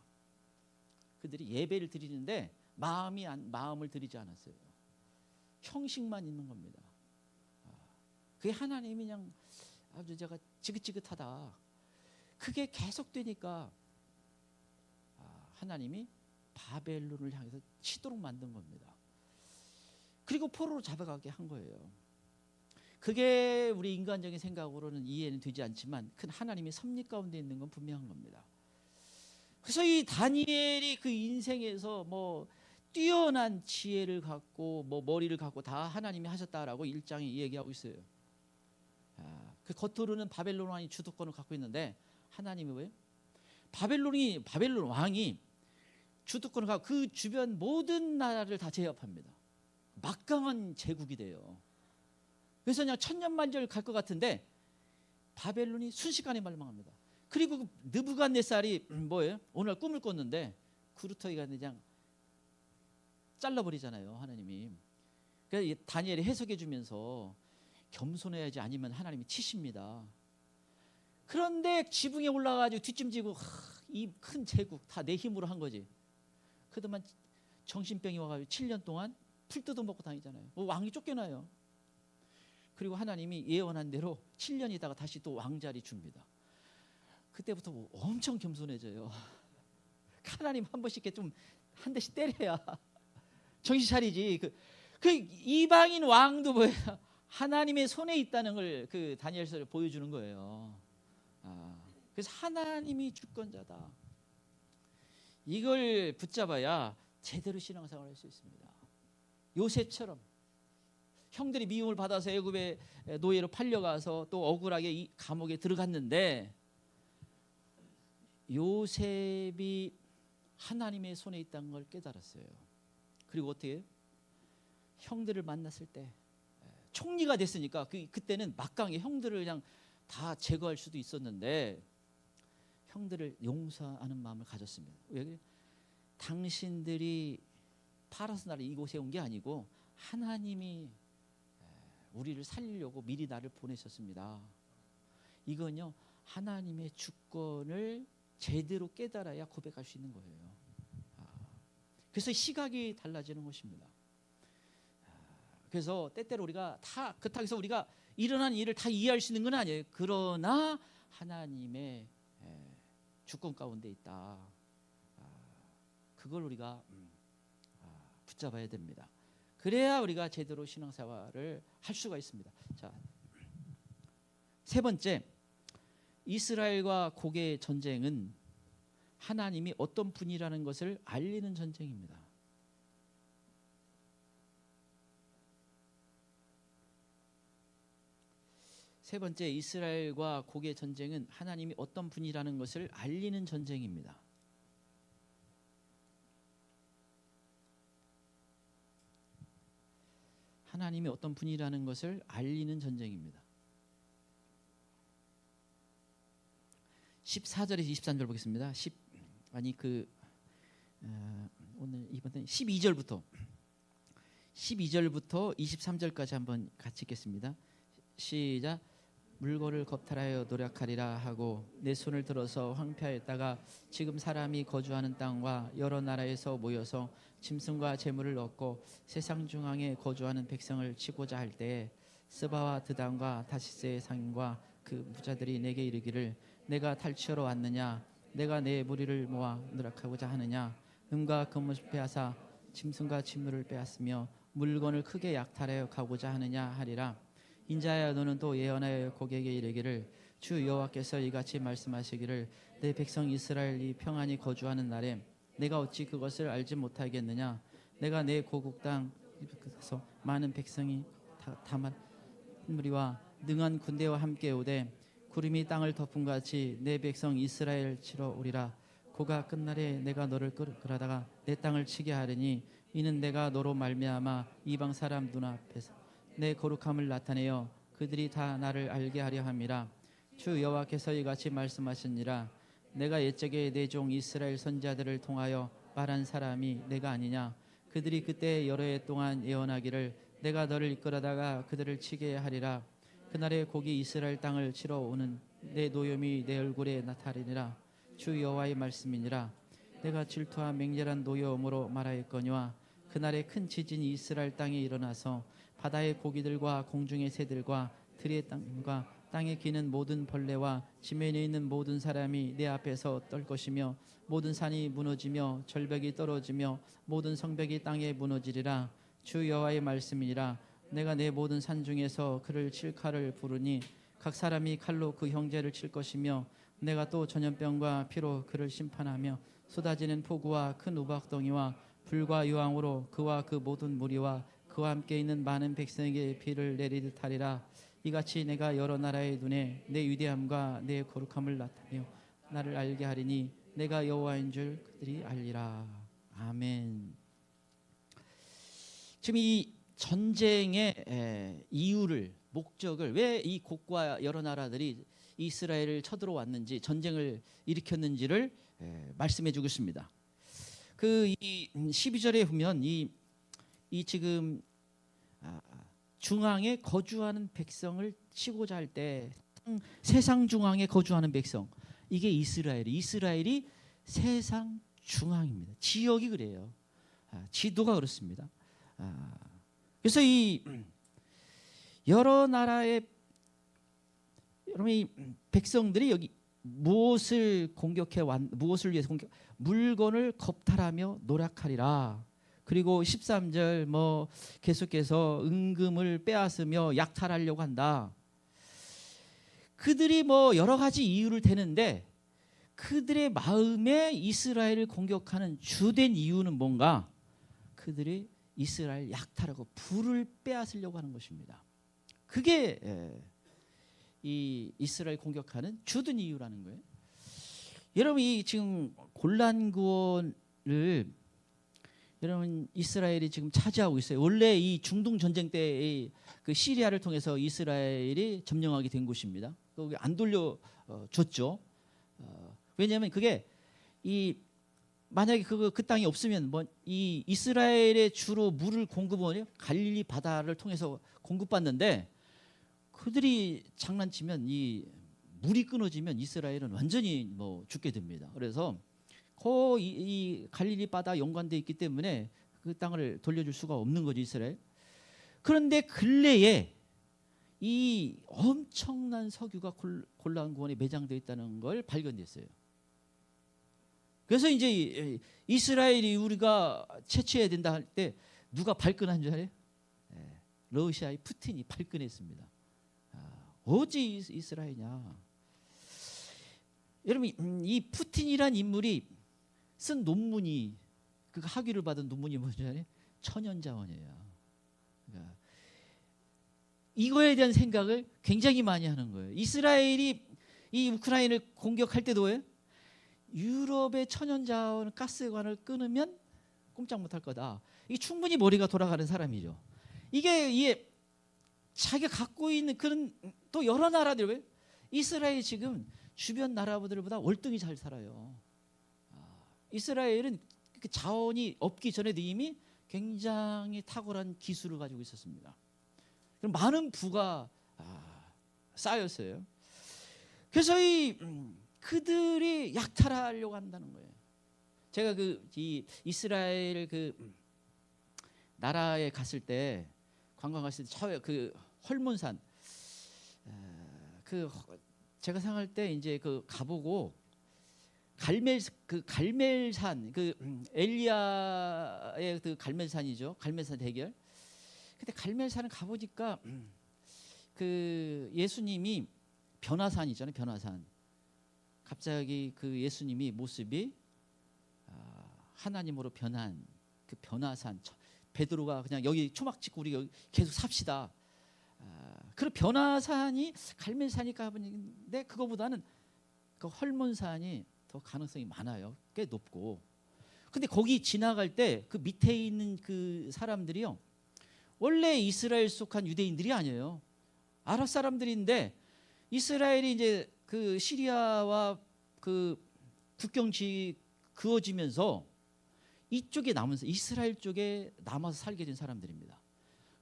그들이 예배를 드리는데 마음을 드리지 않았어요. 형식만 있는 겁니다. 그게 하나님이 그냥 아주 제가 지긋지긋하다. 그게 계속되니까 하나님이 바벨론을 향해서 치도록 만든 겁니다. 그리고 포로로 잡아가게 한 거예요. 그게 우리 인간적인 생각으로는 이해는 되지 않지만 큰 하나님의 섭리 가운데 있는 건 분명한 겁니다. 그래서 이 다니엘이 그 인생에서 뭐 뛰어난 지혜를 갖고 뭐 머리를 갖고 다 하나님이 하셨다라고 1장에 얘기하고 있어요. 그 겉으로는 바벨론 왕이 주도권을 갖고 있는데 하나님이 왜? 바벨론 왕이 주도권을 갖고 그 주변 모든 나라를 다 제압합니다. 막강한 제국이 돼요. 그래서 그냥 천년만절 갈 것 같은데 바벨론이 순식간에 멸망합니다. 그리고 그 느부갓네살이 뭐예요? 오늘 꿈을 꿨는데 구루터기가 그냥 잘라버리잖아요. 하나님이. 그래서 다니엘이 해석해 주면서 겸손해야지 아니면 하나님이 치십니다. 그런데 지붕에 올라가가지고 뒷짐지고 이 큰 제국 다 내 힘으로 한 거지. 그동안 정신병이 와가지고 7년 동안 풀 뜯어먹고 다니잖아요. 왕이 쫓겨나요. 그리고 하나님이 예언한 대로 7년 있다가 다시 또 왕자리 줍니다. 그때부터 엄청 겸손해져요. 하나님 한 번씩 이렇게 좀 한 대씩 때려야 정신 차리지. 그 이방인 왕도 뭐예요? 하나님의 손에 있다는 걸 그 다니엘서를 보여주는 거예요. 그래서 하나님이 주권자다. 이걸 붙잡아야 제대로 신앙생활을 할 수 있습니다. 요셉처럼 형들이 미움을 받아서 애굽의 노예로 팔려가서 또 억울하게 이 감옥에 들어갔는데 요셉이 하나님의 손에 있다는 걸 깨달았어요. 그리고 어떻게 형들을 만났을 때 총리가 됐으니까 그때는 막강히 형들을 그냥 다 제거할 수도 있었는데 형들을 용서하는 마음을 가졌습니다. 왜? 당신들이 파라스 나라 이곳에 온 게 아니고 하나님이 우리를 살리려고 미리 나를 보내셨습니다. 이건요 하나님의 주권을 제대로 깨달아야 고백할 수 있는 거예요. 그래서 시각이 달라지는 것입니다. 그래서 때때로 우리가 다 그렇다고 해서 우리가 일어난 일을 다 이해할 수 있는 건 아니에요. 그러나 하나님의 주권 가운데 있다. 그걸 우리가 붙잡아야 됩니다. 그래야 우리가 제대로 신앙생활을 할 수가 있습니다. 자, 세 번째, 이스라엘과 고개의 전쟁은 하나님이 어떤 분이라는 것을 알리는 전쟁입니다. 세 번째, 이스라엘과 고개의 전쟁은 하나님이 어떤 분이라는 것을 알리는 전쟁입니다. 하나님이 어떤 분이라는 것을 알리는 전쟁입니다. 14절에서 23절 보겠습니다. 오늘 이번에 12절부터 23절까지 한번 같이 읽겠습니다. 시작. 물고를 겁탈하여 노력하리라 하고 내 손을 들어서 황폐하였다가 지금 사람이 거주하는 땅과 여러 나라에서 모여서 짐승과 재물을 얻고 세상 중앙에 거주하는 백성을 치고자 할 때에 스바와 드단과 다시스의 상인과 그 부자들이 내게 이르기를 내가 탈취하러 왔느냐 내가 내 무리를 모아 노력하고자 하느냐 은과 금을 빼앗아 짐승과 재물을 빼앗으며 물건을 크게 약탈하여 가고자 하느냐 하리라. 인자야 너는 또 예언하여 고객에게 이르기를 주 여호와께서 이같이 말씀하시기를 내 백성 이스라엘이 평안히 거주하는 날에 내가 어찌 그것을 알지 못하겠느냐 내가 내 고국 땅에서 많은 백성이 다만 무리와 능한 군대와 함께 오되 구름이 땅을 덮은 같이 내 백성 이스라엘 치러 오리라. 고가 끝날에 내가 너를 끌어다가 내 땅을 치게 하리니 이는 내가 너로 말미암아 이방 사람 눈앞에서 내 거룩함을 나타내어 그들이 다 나를 알게 하려 함이라. 주 여호와께서 이같이 말씀하시니라. 내가 옛적에 내 종 이스라엘 선지자들을 통하여 말한 사람이 내가 아니냐. 그들이 그때 여러 해 동안 예언하기를 내가 너를 이끌어다가 그들을 치게 하리라. 그날에 고기 이스라엘 땅을 치러 오는 내 노염이 내 얼굴에 나타나리라. 주 여호와의 말씀이니라. 내가 질투와 맹렬한 노여움으로 말하였거니와 그날에 큰 지진이 이스라엘 땅에 일어나서 바다의 고기들과 공중의 새들과 들의 땅과 땅에 기는 모든 벌레와 지면에 있는 모든 사람이 내 앞에서 떨 것이며 모든 산이 무너지며 절벽이 떨어지며 모든 성벽이 땅에 무너지리라. 주 여호와의 말씀이니라. 내가 내 모든 산 중에서 그를 칠 칼을 부르니 각 사람이 칼로 그 형제를 칠 것이며 내가 또 전염병과 피로 그를 심판하며 쏟아지는 폭우와 큰 우박덩이와 불과 유황으로 그와 그 모든 무리와 그와 함께 있는 많은 백성에게 비를 내리듯 하리라. 이같이 내가 여러 나라의 눈에 내 위대함과 내 거룩함을 나타내어 나를 알게 하리니 내가 여호와인 줄 그들이 알리라. 아멘. 지금 이 전쟁의 이유를 목적을 왜 이 곡과 여러 나라들이 이스라엘을 쳐들어왔는지 전쟁을 일으켰는지를 말씀해 주고 있습니다. 이 12절에 보면 이 지금 중앙에 거주하는 백성을 치고자 할 때 세상 중앙에 거주하는 백성 이게 이스라엘이 세상 중앙입니다. 지역이 그래요. 지도가 그렇습니다. 그래서 이 여러 나라의 여러분 이 백성들이 여기 무엇을 위해서 물건을 겁탈하며 노력하리라. 그리고 13절 계속해서 은금을 빼앗으며 약탈하려고 한다. 그들이 여러 가지 이유를 대는데 그들의 마음에 이스라엘을 공격하는 주된 이유는 뭔가? 그들의 이스라엘 약탈하고 부를 빼앗으려고 하는 것입니다. 그게 이 이스라엘 공격하는 주둔 이유라는 거예요. 여러분 이 지금 골란 구원을 여러분 이스라엘이 지금 차지하고 있어요. 원래 이 중동 전쟁 때 그 시리아를 통해서 이스라엘이 점령하게 된 곳입니다. 거기 안 돌려 줬죠. 왜냐하면 그게 이 만약에 그 땅이 없으면 뭐 이 이스라엘의 주로 물을 공급원이 갈릴리 바다를 통해서 공급받는데 그들이 장난치면 이 물이 끊어지면 이스라엘은 완전히 뭐 죽게 됩니다. 그래서 이 갈릴리 바다 연관돼 있기 때문에 그 땅을 돌려줄 수가 없는 거죠, 이스라엘. 그런데 근래에 이 엄청난 석유가 골란 구원에 매장되어 있다는 걸 발견됐어요. 그래서 이제 이스라엘이 우리가 채취해야 된다 할 때 누가 발끈한 줄 알아요? 러시아의 푸틴이 발끈했습니다. 어찌 이스라엘이냐? 여러분 이 푸틴이란 인물이 쓴 논문이 그 학위를 받은 논문이 뭔지 알아요? 천연자원이에요. 그러니까 이거에 대한 생각을 굉장히 많이 하는 거예요. 이스라엘이 이 우크라이나를 공격할 때도 유럽의 천연자원 가스관을 끊으면 꼼짝 못할 거다. 이게 충분히 머리가 돌아가는 사람이죠. 이게 자기가 갖고 있는 그런 또 여러 나라들 이스라엘이 지금 주변 나라들보다 월등히 잘 살아요. 이스라엘은 그 자원이 없기 전에도 이미 굉장히 탁월한 기술을 가지고 있었습니다. 그럼 많은 부가 쌓였어요. 그래서 그들이 약탈하려고 한다는 거예요. 제가 이 이스라엘 그 나라에 갔을 때 관광 갔을 때 그 헐몬산 제가 생각할 때 이제 그 가보고 갈멜산 엘리야의 그 갈멜산이죠. 갈멜산 대결. 근데 갈멜산을 가보니까 그 예수님이 변화산 있잖아요. 변화산. 갑자기 그 예수님이 모습이 하나님으로 변한 그 변화산. 베드로가 그냥 여기 초막 찍고 우리 여기 계속 삽시다. 그 변화산이 갈멜산이 가보는데 그거보다는 그 헐몬산이 더 가능성이 많아요. 꽤 높고. 근데 거기 지나갈 때 그 밑에 있는 그 사람들이요. 원래 이스라엘 속한 유대인들이 아니에요. 아랍 사람들인데 이스라엘이 이제 그 시리아와 그 국경지 그어지면서 이쪽에 남으면서 이스라엘 쪽에 남아서 살게 된 사람들입니다.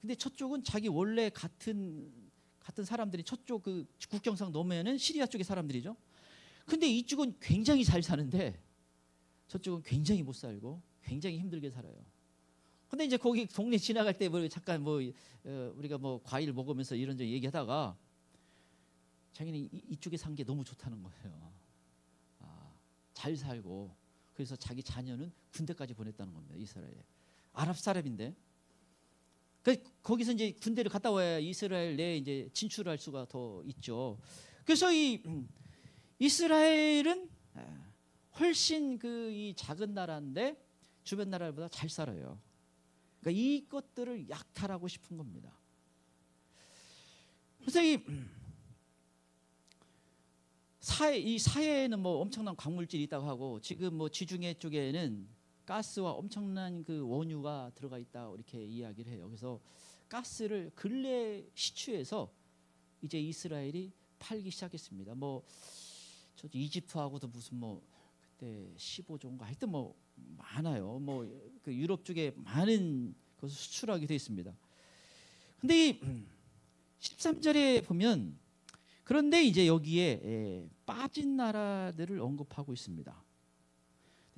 근데 저쪽은 자기 원래 같은 사람들이 저쪽 그 국경상 넘으면은 시리아 쪽의 사람들이죠. 근데 이쪽은 굉장히 잘 사는데 저쪽은 굉장히 못 살고 굉장히 힘들게 살아요. 근데 이제 거기 동네 지나갈 때 뭐 잠깐 우리가 뭐 과일 먹으면서 이런저런 얘기하다가 자기는 이쪽에 산 게 너무 좋다는 거예요. 잘 살고 그래서 자기 자녀는 군대까지 보냈다는 겁니다. 이스라엘에. 아랍 사람인데. 거기서 이제 군대를 갔다 와야 이스라엘 내에 이제 진출할 수가 더 있죠. 그래서 이 이스라엘은 훨씬 이 작은 나라인데 주변 나라보다 잘 살아요. 그러니까 이것들을 약탈하고 싶은 겁니다. 그래서 이 사해에는 뭐 엄청난 광물질이 있다고 하고 지금 뭐 지중해 쪽에는 가스와 엄청난 그 원유가 들어가 있다 이렇게 이야기를 해요. 그래서 가스를 근래 시추해서 이제 이스라엘이 팔기 시작했습니다. 뭐 저 이집트하고도 무슨 뭐 그때 15조인가 하여튼 뭐 많아요. 뭐 그 유럽 쪽에 많은 것을 수출하게 돼 있습니다. 근데 이 13절에 보면 그런데 이제 여기에 빠진 나라들을 언급하고 있습니다.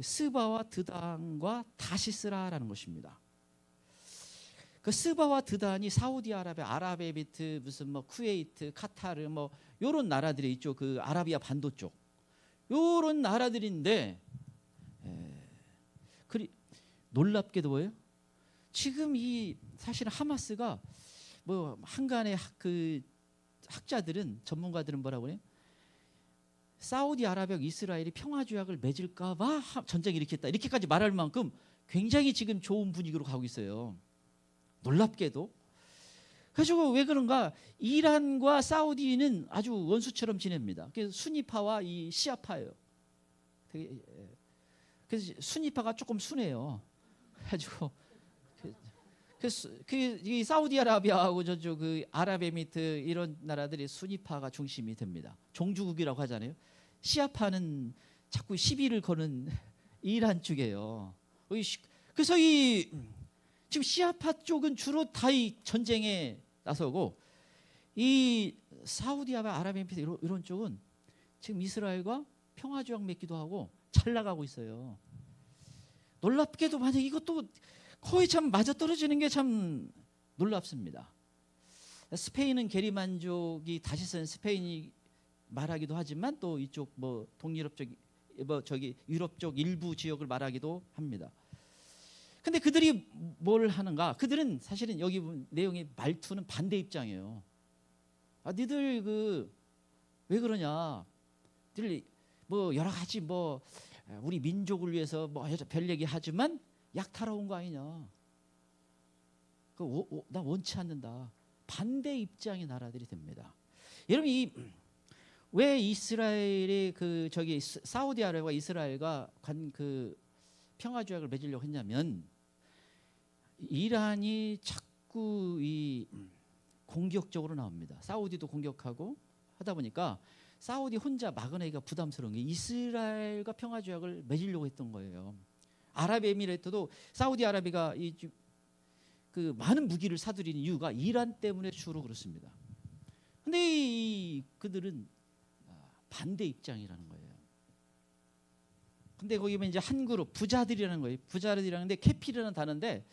스바와 드단과 다시스라라는 것입니다. 그 스바와 드단이 사우디아라비아, 아랍에미리트, 무슨 뭐 쿠웨이트, 카타르 뭐 요런 나라들이 있죠. 그 아라비아 반도 쪽 요런 나라들인데 놀랍게도 뭐예요? 지금 이 사실 하마스가 뭐 한간의 그 학자들은 전문가들은 뭐라고 해요? 사우디아라비아, 이스라엘이 평화조약을 맺을까봐 전쟁 일으켰다 이렇게까지 말할 만큼 굉장히 지금 좋은 분위기로 가고 있어요. 놀랍게도. 그래서 왜 그런가? 이란과 사우디는 아주 원수처럼 지냅니다. 그래서 수니파와 이 시아파예요. 그래서 수니파가 조금 순해요. 가지고 이 사우디아라비아하고 저쪽 그 아랍에미리트 이런 나라들이 수니파가 중심이 됩니다. 종주국이라고 하잖아요. 시아파는 자꾸 시비를 거는 이란 쪽이에요. 그래서 지금 시아파 쪽은 주로 다 이 전쟁에 나서고 이 사우디아라비아 아랍에미리트 이런 쪽은 지금 이스라엘과 평화조약 맺기도 하고 잘 나가고 있어요. 놀랍게도 만약 이것도 거의 참 맞아떨어지는 게 참 놀랍습니다. 스페인은 게리만족이 다시 쓴 스페인이 말하기도 하지만 또 이쪽 뭐 동유럽 쪽 저기 유럽 쪽 일부 지역을 말하기도 합니다. 근데 그들이 뭘 하는가? 그들은 사실은 여기 내용의 말투는 반대 입장이에요. 니들 왜 그러냐? 니들 뭐 여러 가지 뭐 우리 민족을 위해서 뭐 별 얘기 하지만 약탈하러 온 거 아니냐? 나 원치 않는다. 반대 입장의 나라들이 됩니다. 여러분 왜 이스라엘이 저기 사우디아라비아와 이스라엘과 그 평화조약을 맺으려고 했냐면 이란이 자꾸 이 공격적으로 나옵니다. 사우디도 공격하고 하다 보니까 사우디 혼자 막아내기가 부담스러운 게 이스라엘과 평화조약을 맺으려고 했던 거예요. 아랍에미레이트도 사우디아라비아가 그 많은 무기를 사들이는 이유가 이란 때문에 주로 그렇습니다. 근데 그들은 반대 입장이라는 거예요. 근데 거기 보면 이제 한 그룹 부자들이라는 거예요. 부자들이라는데 캐필이라는 단어인데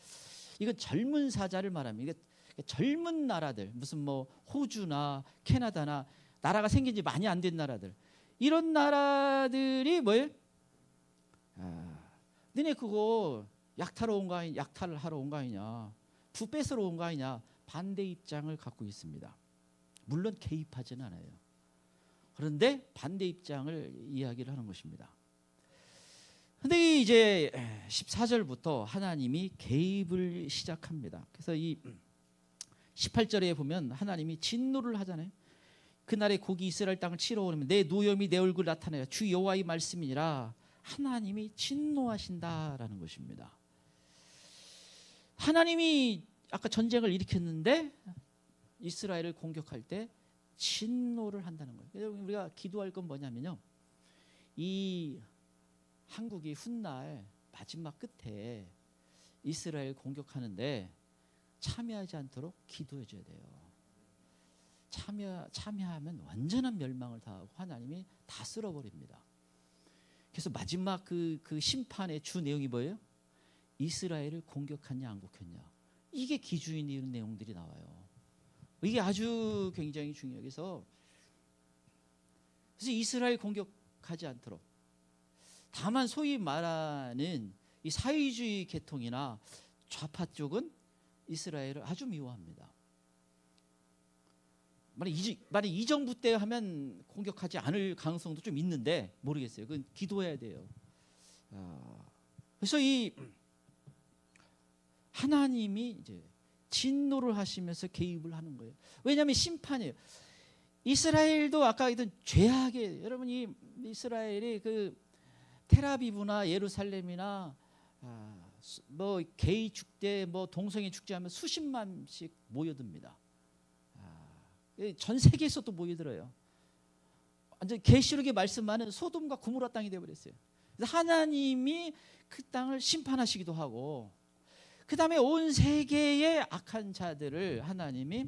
이건 젊은 사자를 말합니다. 이게 젊은 나라들 무슨 뭐 호주나 캐나다나 나라가 생긴 지 많이 안 된 나라들 이런 나라들이 뭐예요? 너네 그거 약탈을 하러 온 거 아니냐? 부 뺏으러 온 거 아니냐? 반대 입장을 갖고 있습니다. 물론 개입하지는 않아요. 그런데 반대 입장을 이야기를 하는 것입니다. 근데 이제 14절부터 하나님이 개입을 시작합니다. 그래서 이 18절에 보면 하나님이 진노를 하잖아요. 그날에 고기 이스라엘 땅을 치러 오면 내 노염이 내 얼굴 나타내라. 주 여호와의 말씀이니라. 하나님이 진노하신다라는 것입니다. 하나님이 아까 전쟁을 일으켰는데 이스라엘을 공격할 때 진노를 한다는 거예요. 그래서 우리가 기도할 건 뭐냐면요. 이 한국이 훗날 마지막 끝에 이스라엘 공격하는데 참여하지 않도록 기도해 줘야 돼요. 참여하면 완전한 멸망을 당하고 하나님이 다 쓸어버립니다. 그래서 마지막 그 심판의 주 내용이 뭐예요? 이스라엘을 공격했냐 안 공격했냐. 이게 기준이 이런 내용들이 나와요. 이게 아주 굉장히 중요해요. 그래서 이스라엘 공격하지 않도록. 다만 소위 말하는 이 사회주의 계통이나 좌파 쪽은 이스라엘을 아주 미워합니다. 만약 이 정부 때 하면 공격하지 않을 가능성도 좀 있는데 모르겠어요. 그건 기도해야 돼요. 그래서 이 하나님이 이제 진노를 하시면서 개입을 하는 거예요. 왜냐하면 심판이에요. 이스라엘도 아까 있던 죄악에 여러분 이 이스라엘이 그 텔아비브나 예루살렘이나 뭐 게이 축제 뭐 동성애 축제하면 수십만씩 모여듭니다. 전 세계에서 또 모여들어요. 완전 계시록의 말씀만은 소돔과 고모라 땅이 되어버렸어요. 그래서 하나님이 그 땅을 심판하시기도 하고 그 다음에 온 세계의 악한 자들을 하나님이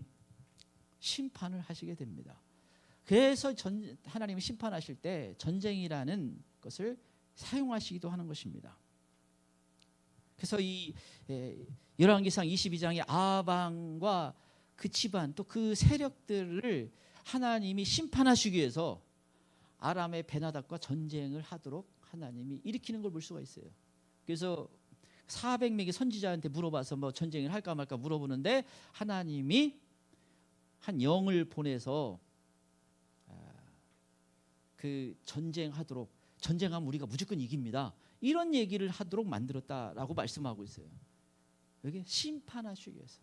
심판을 하시게 됩니다. 그래서 하나님이 심판하실 때 전쟁이라는 것을 사용하시기도 하는 것입니다. 그래서 이 열왕기상 22장의 아방과 그 집안 또 그 세력들을 하나님이 심판하시기 위해서 아람의 베나닥과 전쟁을 하도록 하나님이 일으키는 걸 볼 수가 있어요. 그래서 400명의 선지자한테 물어봐서 뭐 전쟁을 할까 말까 물어보는데 하나님이 한 영을 보내서 그 전쟁하도록 전쟁하면 우리가 무조건 이깁니다. 이런 얘기를 하도록 만들었다라고 말씀하고 있어요. 여기 심판하시기 위해서.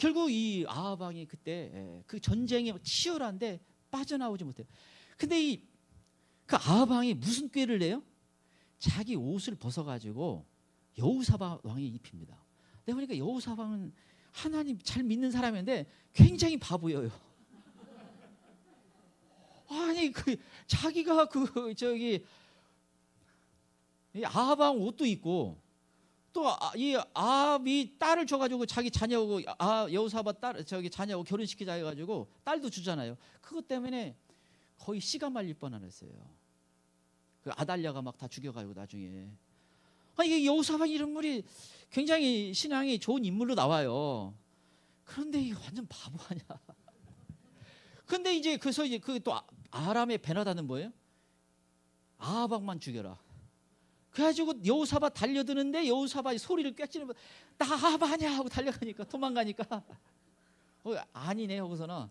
결국 이 아합 왕이 그때 그 전쟁이 치열한데 빠져나오지 못해요. 근데 그 아합 왕이 무슨 꾀를 내요? 자기 옷을 벗어가지고 여호사밧 왕이 입힙니다. 내가 보니까 여호사밧 왕은 하나님 잘 믿는 사람인데 굉장히 바보예요. 아니 자기가 이 아합 왕 옷도 입고 또 이 아합이 딸을 줘가지고 자기 자녀하고 여호사밧 딸 자녀하고 결혼시키자 해가지고 딸도 주잖아요. 그것 때문에 거의 씨가 말릴 뻔했어요. 그 아달랴가 막 다 죽여가지고 나중에. 이게 여호사밧 이런 분이 굉장히 신앙이 좋은 인물로 나와요. 그런데 이게 완전 바보 아니야. 근데 이제 그래서 이제 그 또 아람의 베나다는 뭐예요? 아합 왕만 죽여라. 그래가지고 여호사밧 달려드는데 여호사밧이 소리를 꿰찌는 거, 나 아합 아니야 하고 달려가니까 도망가니까 아니네 하고서는.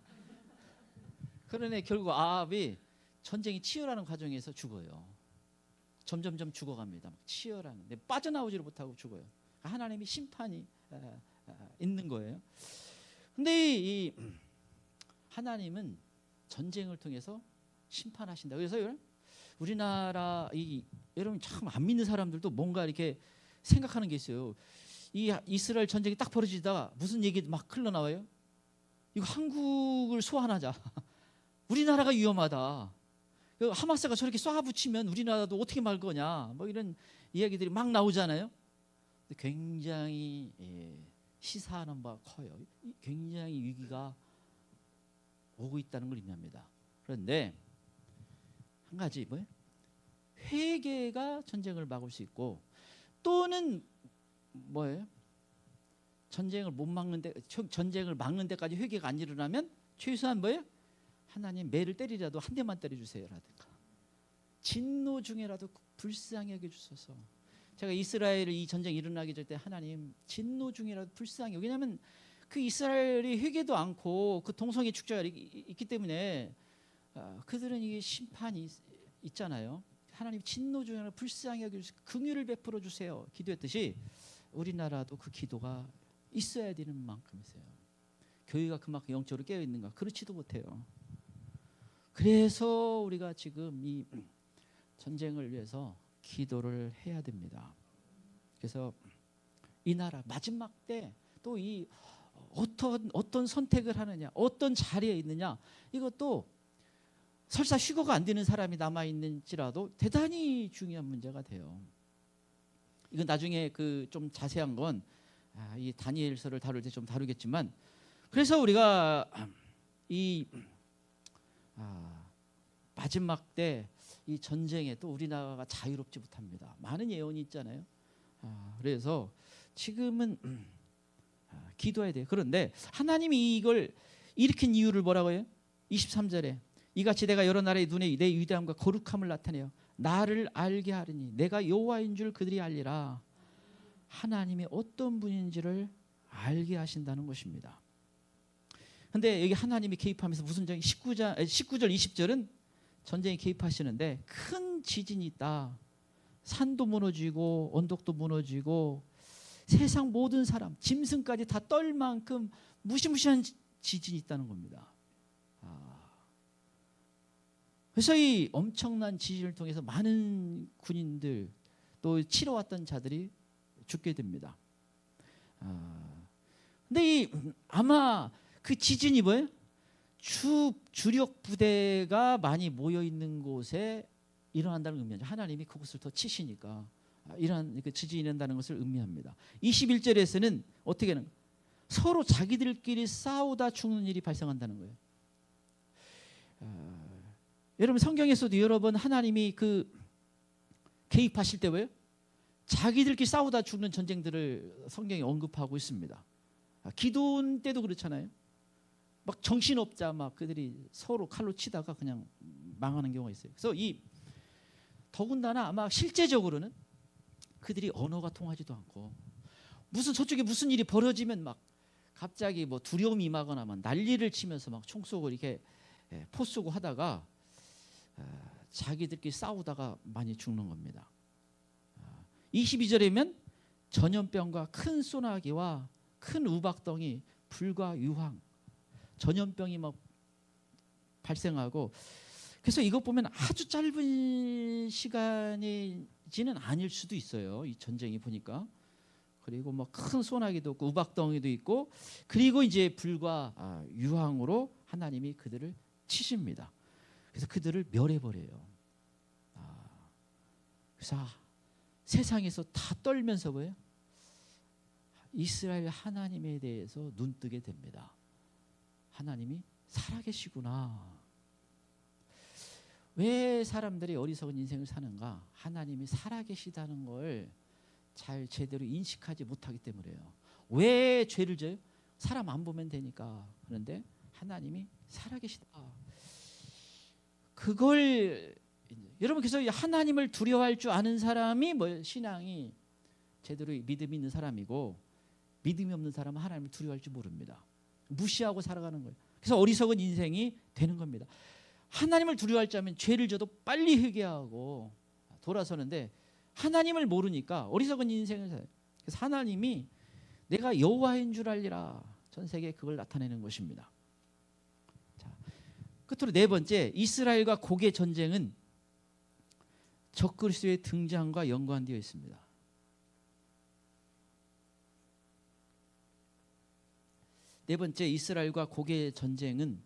그러네 결국 아합이 전쟁이 치열하는 과정에서 죽어요. 점점점 죽어갑니다. 치열한. 빠져나오지를 못하고 죽어요. 하나님의 심판이 있는 거예요. 근데 이 하나님은 전쟁을 통해서 심판하신다. 그래서 우리나라 여러분 참 안 믿는 사람들도 뭔가 이렇게 생각하는 게 있어요. 이 이스라엘 전쟁이 딱 벌어지다가 무슨 얘기 막 흘러나와요? 이거 한국을 소환하자. 우리나라가 위험하다. 하마스가 저렇게 쏴붙이면 우리나라도 어떻게 말 거냐. 뭐 이런 이야기들이 막 나오잖아요. 굉장히 시사하는 바가 커요. 굉장히 위기가 오고 있다는 걸 의미합니다. 그런데 한 가지 뭐예요? 회개가 전쟁을 막을 수 있고, 또는 뭐예요? 전쟁을 막는 데까지 회개가 안 일어나면 최소한 뭐예요? 하나님 매를 때리라도 한 대만 때려주세요라든가, 진노 중에라도 불쌍히 여겨주소서. 제가 이스라엘 이 전쟁이 일어나기 전에 하나님 진노 중이라도 불쌍히, 왜냐하면 그 이스라엘이 회개도 않고 그 동성애 축제가 있기 때문에 그들은 이게 심판이 있잖아요. 하나님 진노 중이라도 불쌍히 여겨주세요, 긍휼을 베풀어 주세요 기도했듯이 우리나라도 그 기도가 있어야 되는 만큼이세요. 교회가 그만큼 영적으로 깨어 있는가? 그렇지도 못해요. 그래서 우리가 지금 이 전쟁을 위해서 기도를 해야 됩니다. 그래서 이 나라 마지막 때 또 이 어떤 선택을 하느냐, 어떤 자리에 있느냐, 이것도 설사 휴거가 안 되는 사람이 남아 있는지라도 대단히 중요한 문제가 돼요. 이건 나중에 그 좀 자세한 건 이 다니엘서를 다룰 때 좀 다루겠지만, 그래서 우리가 이 마지막 때 이 전쟁에 또 우리나라가 자유롭지 못합니다. 많은 예언이 있잖아요. 그래서 지금은 기도해야 돼요. 그런데 하나님이 이걸 일으킨 이유를 뭐라고 해요? 23절에 이같이 내가 여러 나라의 눈에 내 위대함과 거룩함을 나타내어 나를 알게 하리니 내가 여호와인 줄 그들이 알리라. 하나님이 어떤 분인지를 알게 하신다는 것입니다. 근데 여기 하나님이 개입하면서 무슨 19절 20절은 전쟁에 개입하시는데 큰 지진이 있다. 산도 무너지고 언덕도 무너지고 세상 모든 사람, 짐승까지 다 떨 만큼 무시무시한 지진이 있다는 겁니다. 그래서 이 엄청난 지진을 통해서 많은 군인들 또 치러왔던 자들이 죽게 됩니다. 근데 아마 그 지진이 뭐예요? 주력 부대가 많이 모여 있는 곳에 일어난다는 의미죠. 하나님이 그곳을 더 치시니까 이러한 그 지진이 일어난다는 것을 의미합니다. 21절에서는 어떻게 하는 거예요? 서로 자기들끼리 싸우다 죽는 일이 발생한다는 거예요. 여러분 성경에서도 여러 번 하나님이 그 개입하실 때 왜요? 자기들끼리 싸우다 죽는 전쟁들을 성경에 언급하고 있습니다. 기도원 때도 그렇잖아요. 막 정신없자 막 그들이 서로 칼로 치다가 그냥 망하는 경우가 있어요. 그래서 더군다나 아마 실제적으로는 그들이 언어가 통하지도 않고 저쪽에 무슨 일이 벌어지면 막 갑자기 뭐 두려움이 임하거나 막 난리를 치면서 막 총 쏘고 이렇게 포 쏘고 하다가 자기들끼리 싸우다가 많이 죽는 겁니다. 22절이면 전염병과 큰 소나기와 큰 우박덩이 불과 유황, 전염병이 막 발생하고, 그래서 이것 보면 아주 짧은 시간이지는 아닐 수도 있어요. 이 전쟁이 보니까. 그리고 뭐 큰 소나기도 있고 우박덩이도 있고, 그리고 이제 불과 유황으로 하나님이 그들을 치십니다. 그래서 그들을 멸해버려요. 그래서 세상에서 다 떨면서 뭐예요? 이스라엘 하나님에 대해서 눈뜨게 됩니다. 하나님이 살아계시구나. 왜 사람들이 어리석은 인생을 사는가? 하나님이 살아계시다는 걸 잘 제대로 인식하지 못하기 때문이에요. 왜 죄를 져요? 사람 안 보면 되니까. 그런데 하나님이 살아계시다. 그걸 여러분, 그래서 하나님을 두려워할 줄 아는 사람이 뭐 신앙이 제대로 믿음이 있는 사람이고, 믿음이 없는 사람은 하나님을 두려워할 줄 모릅니다. 무시하고 살아가는 거예요. 그래서 어리석은 인생이 되는 겁니다. 하나님을 두려워할 줄 알면 죄를 져도 빨리 회개하고 돌아서는데, 하나님을 모르니까 어리석은 인생을 살아요. 그래서 하나님이 내가 여호와인 줄 알리라, 전 세계에 그걸 나타내는 것입니다. 자, 끝으로 네 번째, 이스라엘과 고개 전쟁은 적그리스도의 등장과 연관되어 있습니다. 네 번째, 이스라엘과 고개 전쟁은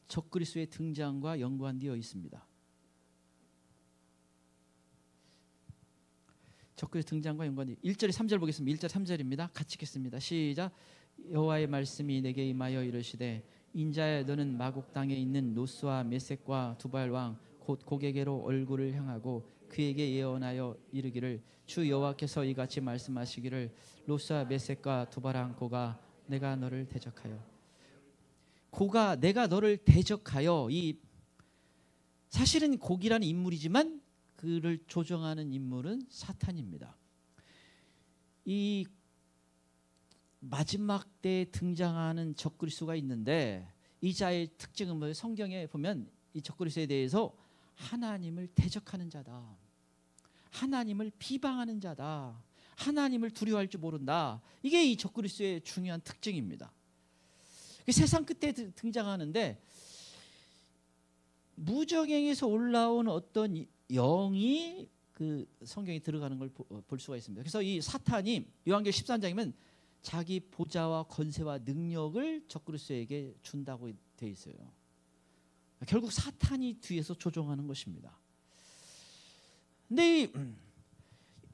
적그리스도의 등장과 연관되어 있습니다. 적그리스도 등장과 연관이 1절에 3절 보겠습니다. 1절 3절입니다. 같이 읽겠습니다. 시작. 여호와의 말씀이 내게 임하여 이르시되, 인자야 너는 마곡 땅에 있는 노스와 메섹과 두발 왕 곧 고게게로 얼굴을 향하고 그에게 예언하여 이르기를, 주 여호와께서 이같이 말씀하시기를, 노스와 메섹과 두발 왕 고가 내가 너를 대적하여. 고가 내가 너를 대적하여. 이 사실은 고기라는 인물이지만 그를 조종하는 인물은 사탄입니다. 이 마지막 때에 등장하는 적그리스도가 있는데, 이 자의 특징은 뭐예요? 성경에 보면 이 적그리스도에 대해서 하나님을 대적하는 자다, 하나님을 비방하는 자다, 하나님을 두려워할 줄 모른다. 이게 이 적그리스도의 중요한 특징입니다. 세상 끝에 등장하는데, 무저갱에서 올라온 어떤 영이 그 성경에 들어가는 걸 볼 수가 있습니다. 그래서 이 사탄이 요한계시록 13장이면 자기 보좌와 권세와 능력을 적그리스도에게 준다고 되어 있어요. 결국 사탄이 뒤에서 조종하는 것입니다. 근데 이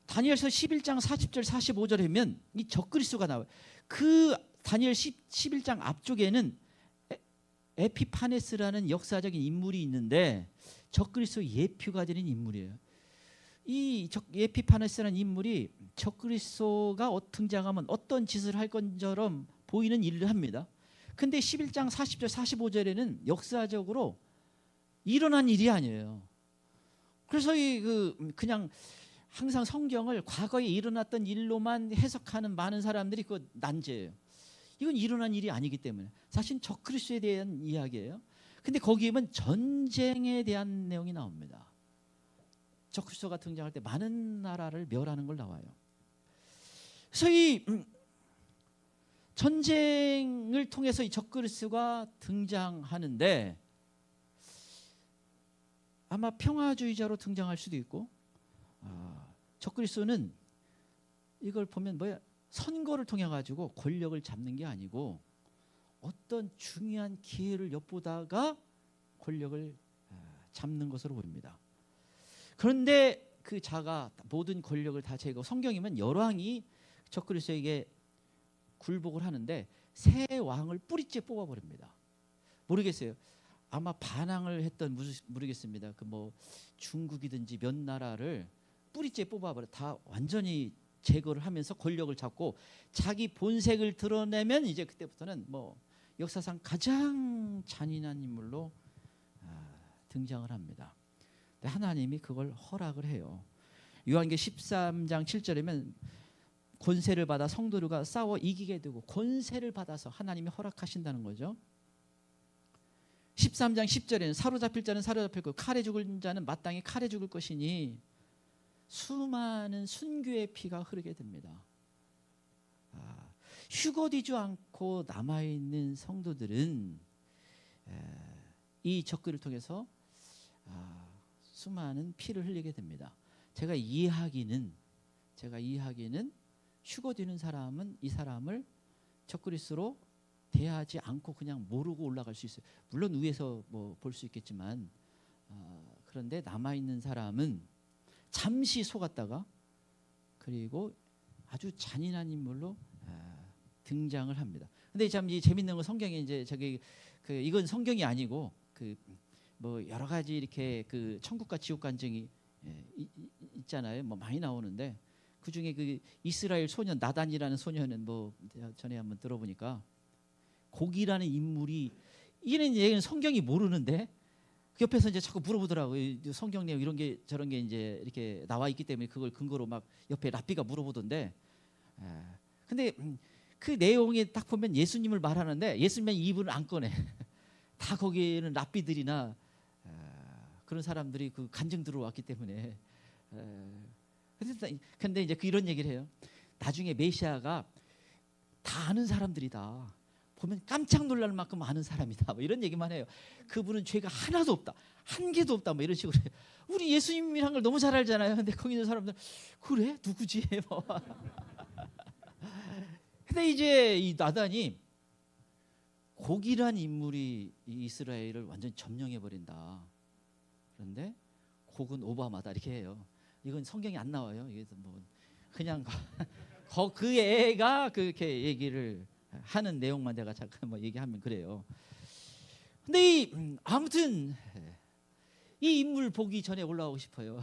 다니엘서 11장 40절 45절에 보면 이 적그리스도가 나와요. 그 다니엘 11장 앞쪽에는 에피파네스라는 역사적인 인물이 있는데, 적그리스도 예표가 되는 인물이에요. 이 에피파네스라는 인물이 적그리스도가 등장하면 어떤 짓을 할 것처럼 보이는 일을 합니다. 근데 11장 40절 45절에는 역사적으로 일어난 일이 아니에요. 그래서 그냥 항상 성경을 과거에 일어났던 일로만 해석하는 많은 사람들이 그거 난제예요. 이건 일어난 일이 아니기 때문에 사실 적그리스도에 대한 이야기예요. 근데 거기에 보면 전쟁에 대한 내용이 나옵니다. 적그리스도가 등장할 때 많은 나라를 멸하는 걸 나와요. 그래서 이 전쟁을 통해서 이 적그리스도가 등장하는데, 아마 평화주의자로 등장할 수도 있고, 적그리스도는 이걸 보면 뭐야, 선거를 통해 가지고 권력을 잡는 게 아니고 어떤 중요한 기회를 엿보다가 권력을 잡는 것으로 보입니다. 그런데 그 자가 모든 권력을 다 제거, 성경이면 열왕이 적그리스도에게 굴복을 하는데 새 왕을 뿌리째 뽑아버립니다. 모르겠어요. 아마 반항을 했던 모르겠습니다. 그 뭐 중국이든지 몇 나라를 뿌리째 뽑아버려 다 완전히 제거를 하면서 권력을 잡고 자기 본색을 드러내면 이제 그때부터는 뭐 역사상 가장 잔인한 인물로 등장을 합니다. 근데 하나님이 그걸 허락을 해요. 요한계시록 13장 7절이면 권세를 받아 성도들과 싸워 이기게 되고, 권세를 받아서 하나님이 허락하신다는 거죠. 13장 10절에는 사로잡힐 자는 사로잡힐 것, 칼에 죽을 자는 마땅히 칼에 죽을 것이니 수많은 순교의 피가 흐르게 됩니다. 휴거되지 않고 남아있는 성도들은 이 적그리를 통해서 수많은 피를 흘리게 됩니다. 제가 이해하기는 휴거되는 사람은 이 사람을 적그리스로 대하지 않고 그냥 모르고 올라갈 수 있어요. 물론 위에서 뭐 볼 수 있겠지만 그런데 남아있는 사람은 잠시 속았다가 그리고 아주 잔인한 인물로 등장을 합니다. 근데 참 이 재밌는 건 성경에 이제 저기 이건 성경이 아니고 뭐 여러 가지 이렇게 천국과 지옥 간증이 있잖아요. 뭐 많이 나오는데 그 중에 이스라엘 소년 나단이라는 소년은 뭐 전에 한번 들어보니까 곡이라는 인물이 이런 얘기는 성경이 모르는데 그 옆에서 이제 자꾸 물어보더라고요. 성경 내용 이런 게 저런 게 이제 이렇게 나와 있기 때문에 그걸 근거로 막 옆에 랍비가 물어보던데. 근데 그 내용에 딱 보면 예수님을 말하는데 예수님은 입을 안 꺼내. 다 거기에는 랍비들이나 그런 사람들이 그 간증 들어왔기 때문에. 근데 이제 이런 얘기를 해요. 나중에 메시아가 다 아는 사람들이다. 보면 깜짝 놀랄 만큼 아는 사람이다. 뭐 이런 얘기만 해요. 그분은 죄가 하나도 없다. 한 개도 없다. 뭐 이런 식으로 해요. 우리 예수님이란 걸 너무 잘 알잖아요. 근데 거기 있는 사람들 그래? 누구지? 뭐. 근데 이제 이 나단이 곡이란 인물이 이스라엘을 완전 점령해 버린다. 그런데 곡은 오바마다 이렇게 해요. 이건 성경에 안 나와요. 이게 뭐 그냥 그 애가 그렇게 얘기를 하는 내용만 내가 잠깐 뭐 얘기하면 그래요. 근데 아무튼 이 인물 보기 전에 올라오고 싶어요.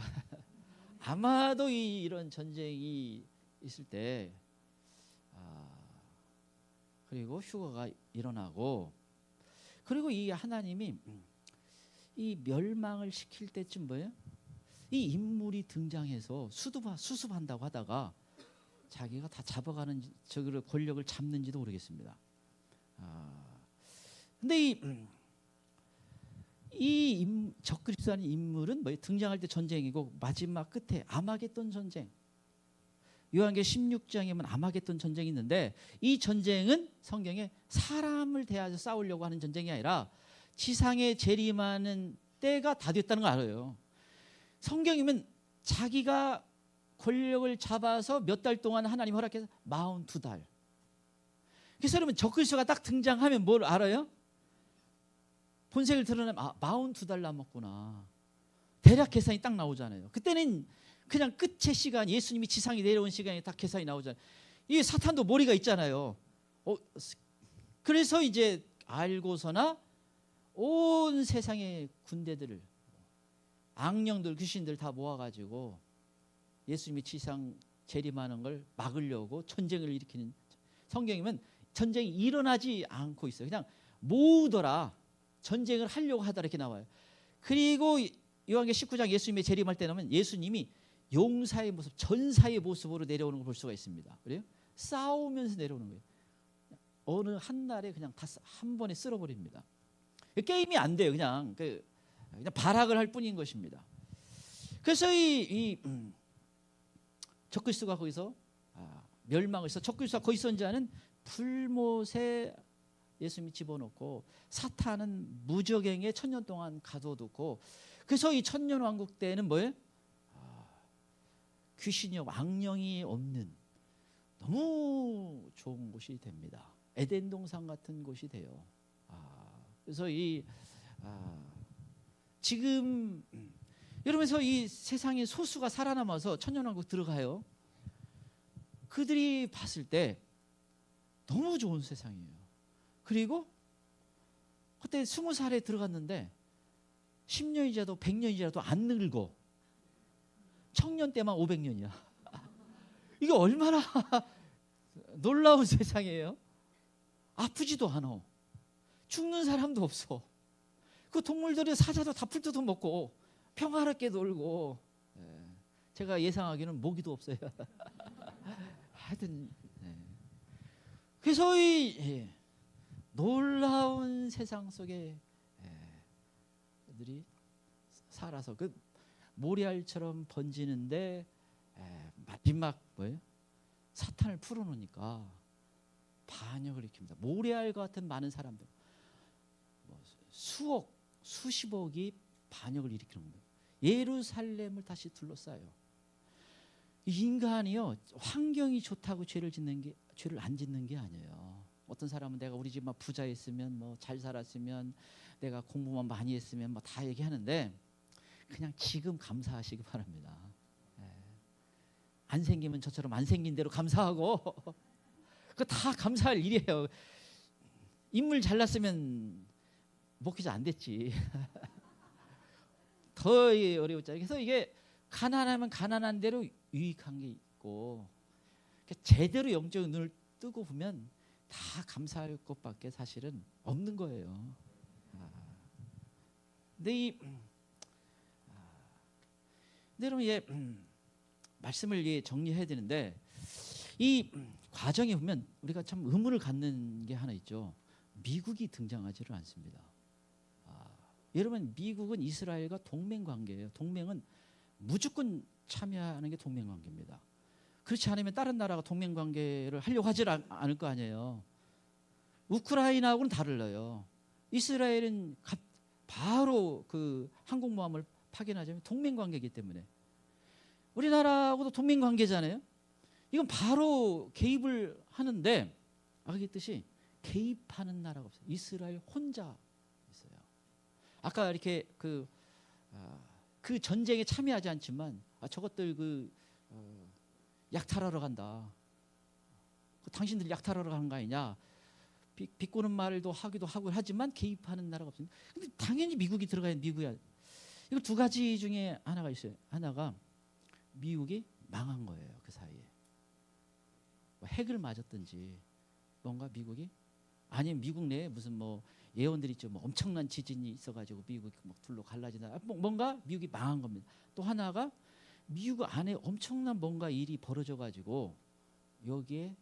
아마도 이런 전쟁이 있을 때 그리고 휴거가 일어나고 그리고 이 하나님이 이 멸망을 시킬 때쯤 뭐예요? 이 인물이 등장해서 수습한다고 하다가 자기가 다 잡아가는 저기를 권력을 잡는지도 모르겠습니다. 근데 이 적그리스도라는 인물은 뭐 등장할 때 전쟁이고 마지막 끝에 아마겟돈 전쟁. 요한계시록 16장에 보면 아마겟돈 전쟁이 있는데 이 전쟁은 성경에 사람을 대하여 싸우려고 하는 전쟁이 아니라 지상에 재림하는 때가 다 됐다는 걸 알아요. 성경이면 자기가 권력을 잡아서 몇 달 동안 하나님 허락해서 42달. 그래서 여러분 적그리스도가 딱 등장하면 뭘 알아요? 본색을 드러내면 42달 남았구나. 대략 계산이 딱 나오잖아요. 그때는 그냥 끝의 시간, 예수님이 지상에 내려온 시간이 딱 계산이 나오잖아요. 이 사탄도 머리가 있잖아요. 그래서 이제 알고서나 온 세상의 군대들을 악령들, 귀신들 다 모아가지고 예수님이 지상 재림하는 걸 막으려고 전쟁을 일으키는 성경이면 전쟁이 일어나지 않고 있어요. 그냥 모으더라. 전쟁을 하려고 하더라 이렇게 나와요. 그리고 요한계시록 19장 예수님이 재림할 때 나오면 예수님이 용사의 모습, 전사의 모습으로 내려오는 걸 볼 수가 있습니다. 그래요? 싸우면서 내려오는 거예요. 어느 한 날에 그냥 다 한 번에 쓸어버립니다. 게임이 안 돼요. 그냥 발악을 할 뿐인 것입니다. 그래서 이 적그리스도가 거기서 멸망을 해서 적그리스도가 거기 있었는지 아는 불못에 예수님이 집어넣고 사탄은 무적행에 1000년 동안 가둬두고 그래서 이 천년왕국 때는 뭐예요? 귀신이 악령이 없는 너무 좋은 곳이 됩니다. 에덴 동산 같은 곳이 돼요. 그래서 지금 이러면서 이 세상의 소수가 살아남아서 천년왕국 들어가요. 그들이 봤을 때 너무 좋은 세상이에요. 그리고 그때 20살에 들어갔는데 10년이 지나도 100년이 지나도 안 늙어. 청년 때만 500년이야. 이게 얼마나 놀라운 세상이에요. 아프지도 않아. 죽는 사람도 없어. 그 동물들의 사자도 다 풀뜯어 먹고 평화롭게 놀고. 제가 예상하기는 모기도 없어요. 하여튼 그래서 이 놀라운 세상 속에 그들이 살아서 그 모래알처럼 번지는데 마지막 뭐예요? 사탄을 풀어놓으니까 반역을 일으킵니다. 모래알과 같은 많은 사람들, 뭐 수억, 수십억이 반역을 일으키는 겁니다. 예루살렘을 다시 둘러싸요. 인간이요, 환경이 좋다고 죄를 안 짓는 게 아니에요. 어떤 사람은 내가 우리 집 막 부자였으면, 뭐 잘 살았으면, 내가 공부만 많이 했으면 뭐 다 얘기하는데, 그냥 지금 감사하시기 바랍니다. 안 생기면 저처럼 안 생긴 대로 감사하고 그거 다 감사할 일이에요. 인물 잘났으면 목회자 안 됐지. 더 어려웠잖아요. 그래서 이게 가난하면 가난한 대로 유익한 게 있고, 제대로 영적인 눈을 뜨고 보면 다 감사할 것밖에 사실은 없는 거예요. 근데 여러분, 말씀을 정리해야 되는데, 이 과정에 보면 우리가 참 의문을 갖는 게 하나 있죠. 미국이 등장하지를 않습니다. 여러분, 미국은 이스라엘과 동맹 관계예요. 동맹은 무조건 참여하는 게 동맹 관계입니다. 그렇지 않으면 다른 나라가 동맹 관계를 하려고 하질 않을 거 아니에요. 우크라이나하고는 달라요. 이스라엘은 바로 그 항공모함을 파견하자면 동맹 관계이기 때문에. 우리나라하고도 동맹 관계잖아요. 이건 바로 개입을 하는데, 아까 얘기했듯이 개입하는 나라가 없어요. 이스라엘 혼자 있어요. 아까 이렇게 그 전쟁에 참여하지 않지만, 저것들 약탈하러 간다. 당신들 약탈하러 가는 거 아니냐. 비꼬는 말도 하기도 하고 하지만 개입하는 나라가 없습니다. 근데 당연히 미국이 들어가야 미국이야. 이거 두 가지 중에 하나가 있어요. 하나가 미국이 망한 거예요. 그 사이에 뭐 핵을 맞았든지 뭔가 미국이, 아니면 미국 내에 무슨 뭐 예언들이 있죠. 뭐 엄청난 지진이 있어가지고 미국이 막 둘로 갈라진다. 뭔가 미국이 망한 겁니다. 또 하나가 미국 안에 엄청난 뭔가 일이 벌어져가지고 여기에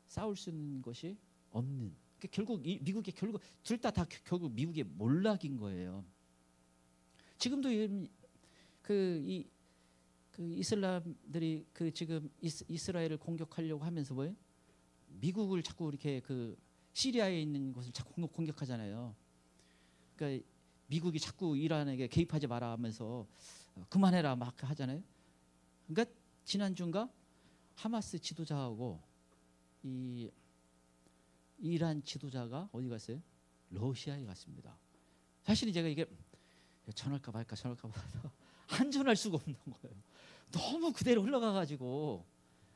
싸울 수 있는 것이 없는. 그러니까 결국 미국이 둘 다 결국 미국의 몰락인 거예요. 지금도 그 이슬람들이 지금 이스라엘을 공격하려고 하면서 뭐예요? 미국을 자꾸 이렇게 시리아에 있는 곳을 자꾸 공격하잖아요. 그러니까 미국이 자꾸 이란에게 개입하지 마라 하면서 그만해라 막 하잖아요. 그러니까 지난주인가 하마스 지도자하고 이 이란 지도자가 어디 갔어요? 러시아에 갔습니다. 사실은 제가 이게 전할까 말까 한전할 수가 없는 거예요. 너무 그대로 흘러가가지고.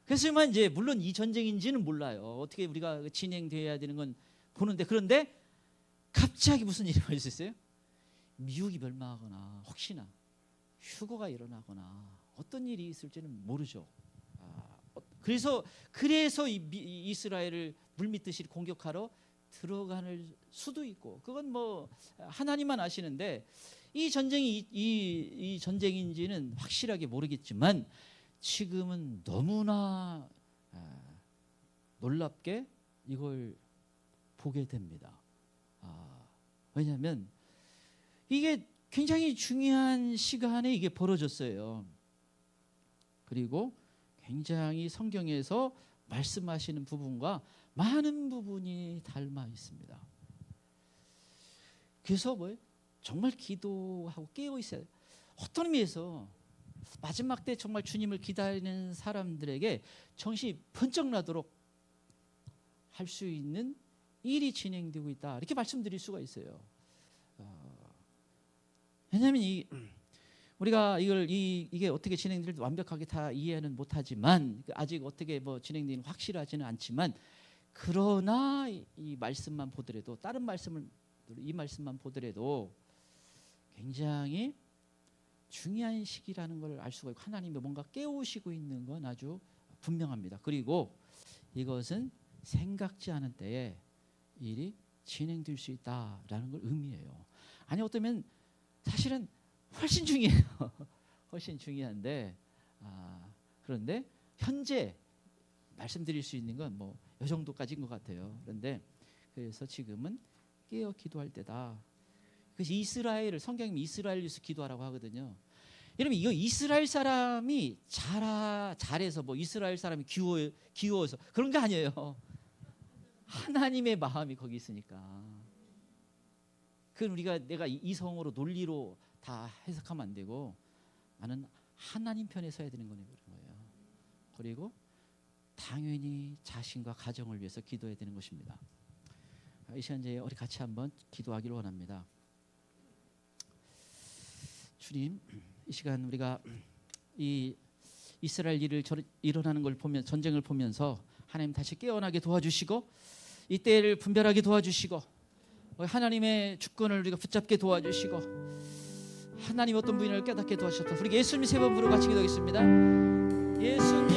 그래서만 이제 물론 이 전쟁인지는 몰라요. 어떻게 우리가 진행돼야 되는 건 보는데, 그런데 갑자기 무슨 일이 벌어졌어요? 미국이 멸망하거나 혹시나 휴거가 일어나거나 어떤 일이 있을지는 모르죠. 그래서 이스라엘을 물밀듯이 공격하러 들어갈 수도 있고, 그건 뭐 하나님만 아시는데, 이 전쟁이 이 전쟁인지는 확실하게 모르겠지만 지금은 너무나 놀랍게 이걸 보게 됩니다. 왜냐하면 이게 굉장히 중요한 시간에 이게 벌어졌어요. 그리고 굉장히 성경에서 말씀하시는 부분과 많은 부분이 닮아 있습니다. 그래서 뭐예요? 정말 기도하고 깨어 있어야 돼요. 어떤 의미에서 마지막 때 정말 주님을 기다리는 사람들에게 정신이 번쩍 나도록 할 수 있는 일이 진행되고 있다, 이렇게 말씀드릴 수가 있어요. 왜냐하면 우리가 이게 어떻게 진행될지 완벽하게 다 이해는 못하지만, 아직 어떻게 뭐 진행되는 확실하지는 않지만, 그러나 이 말씀만 보더라도, 다른 말씀을 이 말씀만 보더라도 굉장히 중요한 시기라는 걸 알 수가 있고, 하나님이 뭔가 깨우시고 있는 건 아주 분명합니다. 그리고 이것은 생각지 않은 때에 일이 진행될 수 있다라는 걸 의미해요. 아니, 어쩌면 사실은 훨씬 중요해요. 훨씬 중요한데, 그런데 현재 말씀드릴 수 있는 건 뭐 이 정도까지인 것 같아요. 그래서 지금은 깨어 기도할 때다. 그래서 이스라엘을, 성경이 이스라엘 위해서 기도하라고 하거든요. 여러분, 이거 이스라엘 사람이 잘해서 뭐 이스라엘 사람이 귀여워서 그런 게 아니에요. 하나님의 마음이 거기 있으니까. 그건 내가 이성으로 논리로 다 해석하면 안 되고, 나는 하나님 편에 서야 되는 거예요. 그리고 당연히 자신과 가정을 위해서 기도해야 되는 것입니다. 이 시간에 우리 같이 한번 기도하기를 원합니다. 주님, 이 시간 우리가 이 이스라엘 일을 일어나는 걸 보면, 전쟁을 보면서 하나님 다시 깨어나게 도와주시고, 이때를 분별하게 도와주시고, 하나님의 주권을 우리가 붙잡게 도와주시고, 하나님 어떤 분을 깨닫게 도와주셨다. 우리 예수님 세 번 부르고 같이 기도하겠습니다. 예수님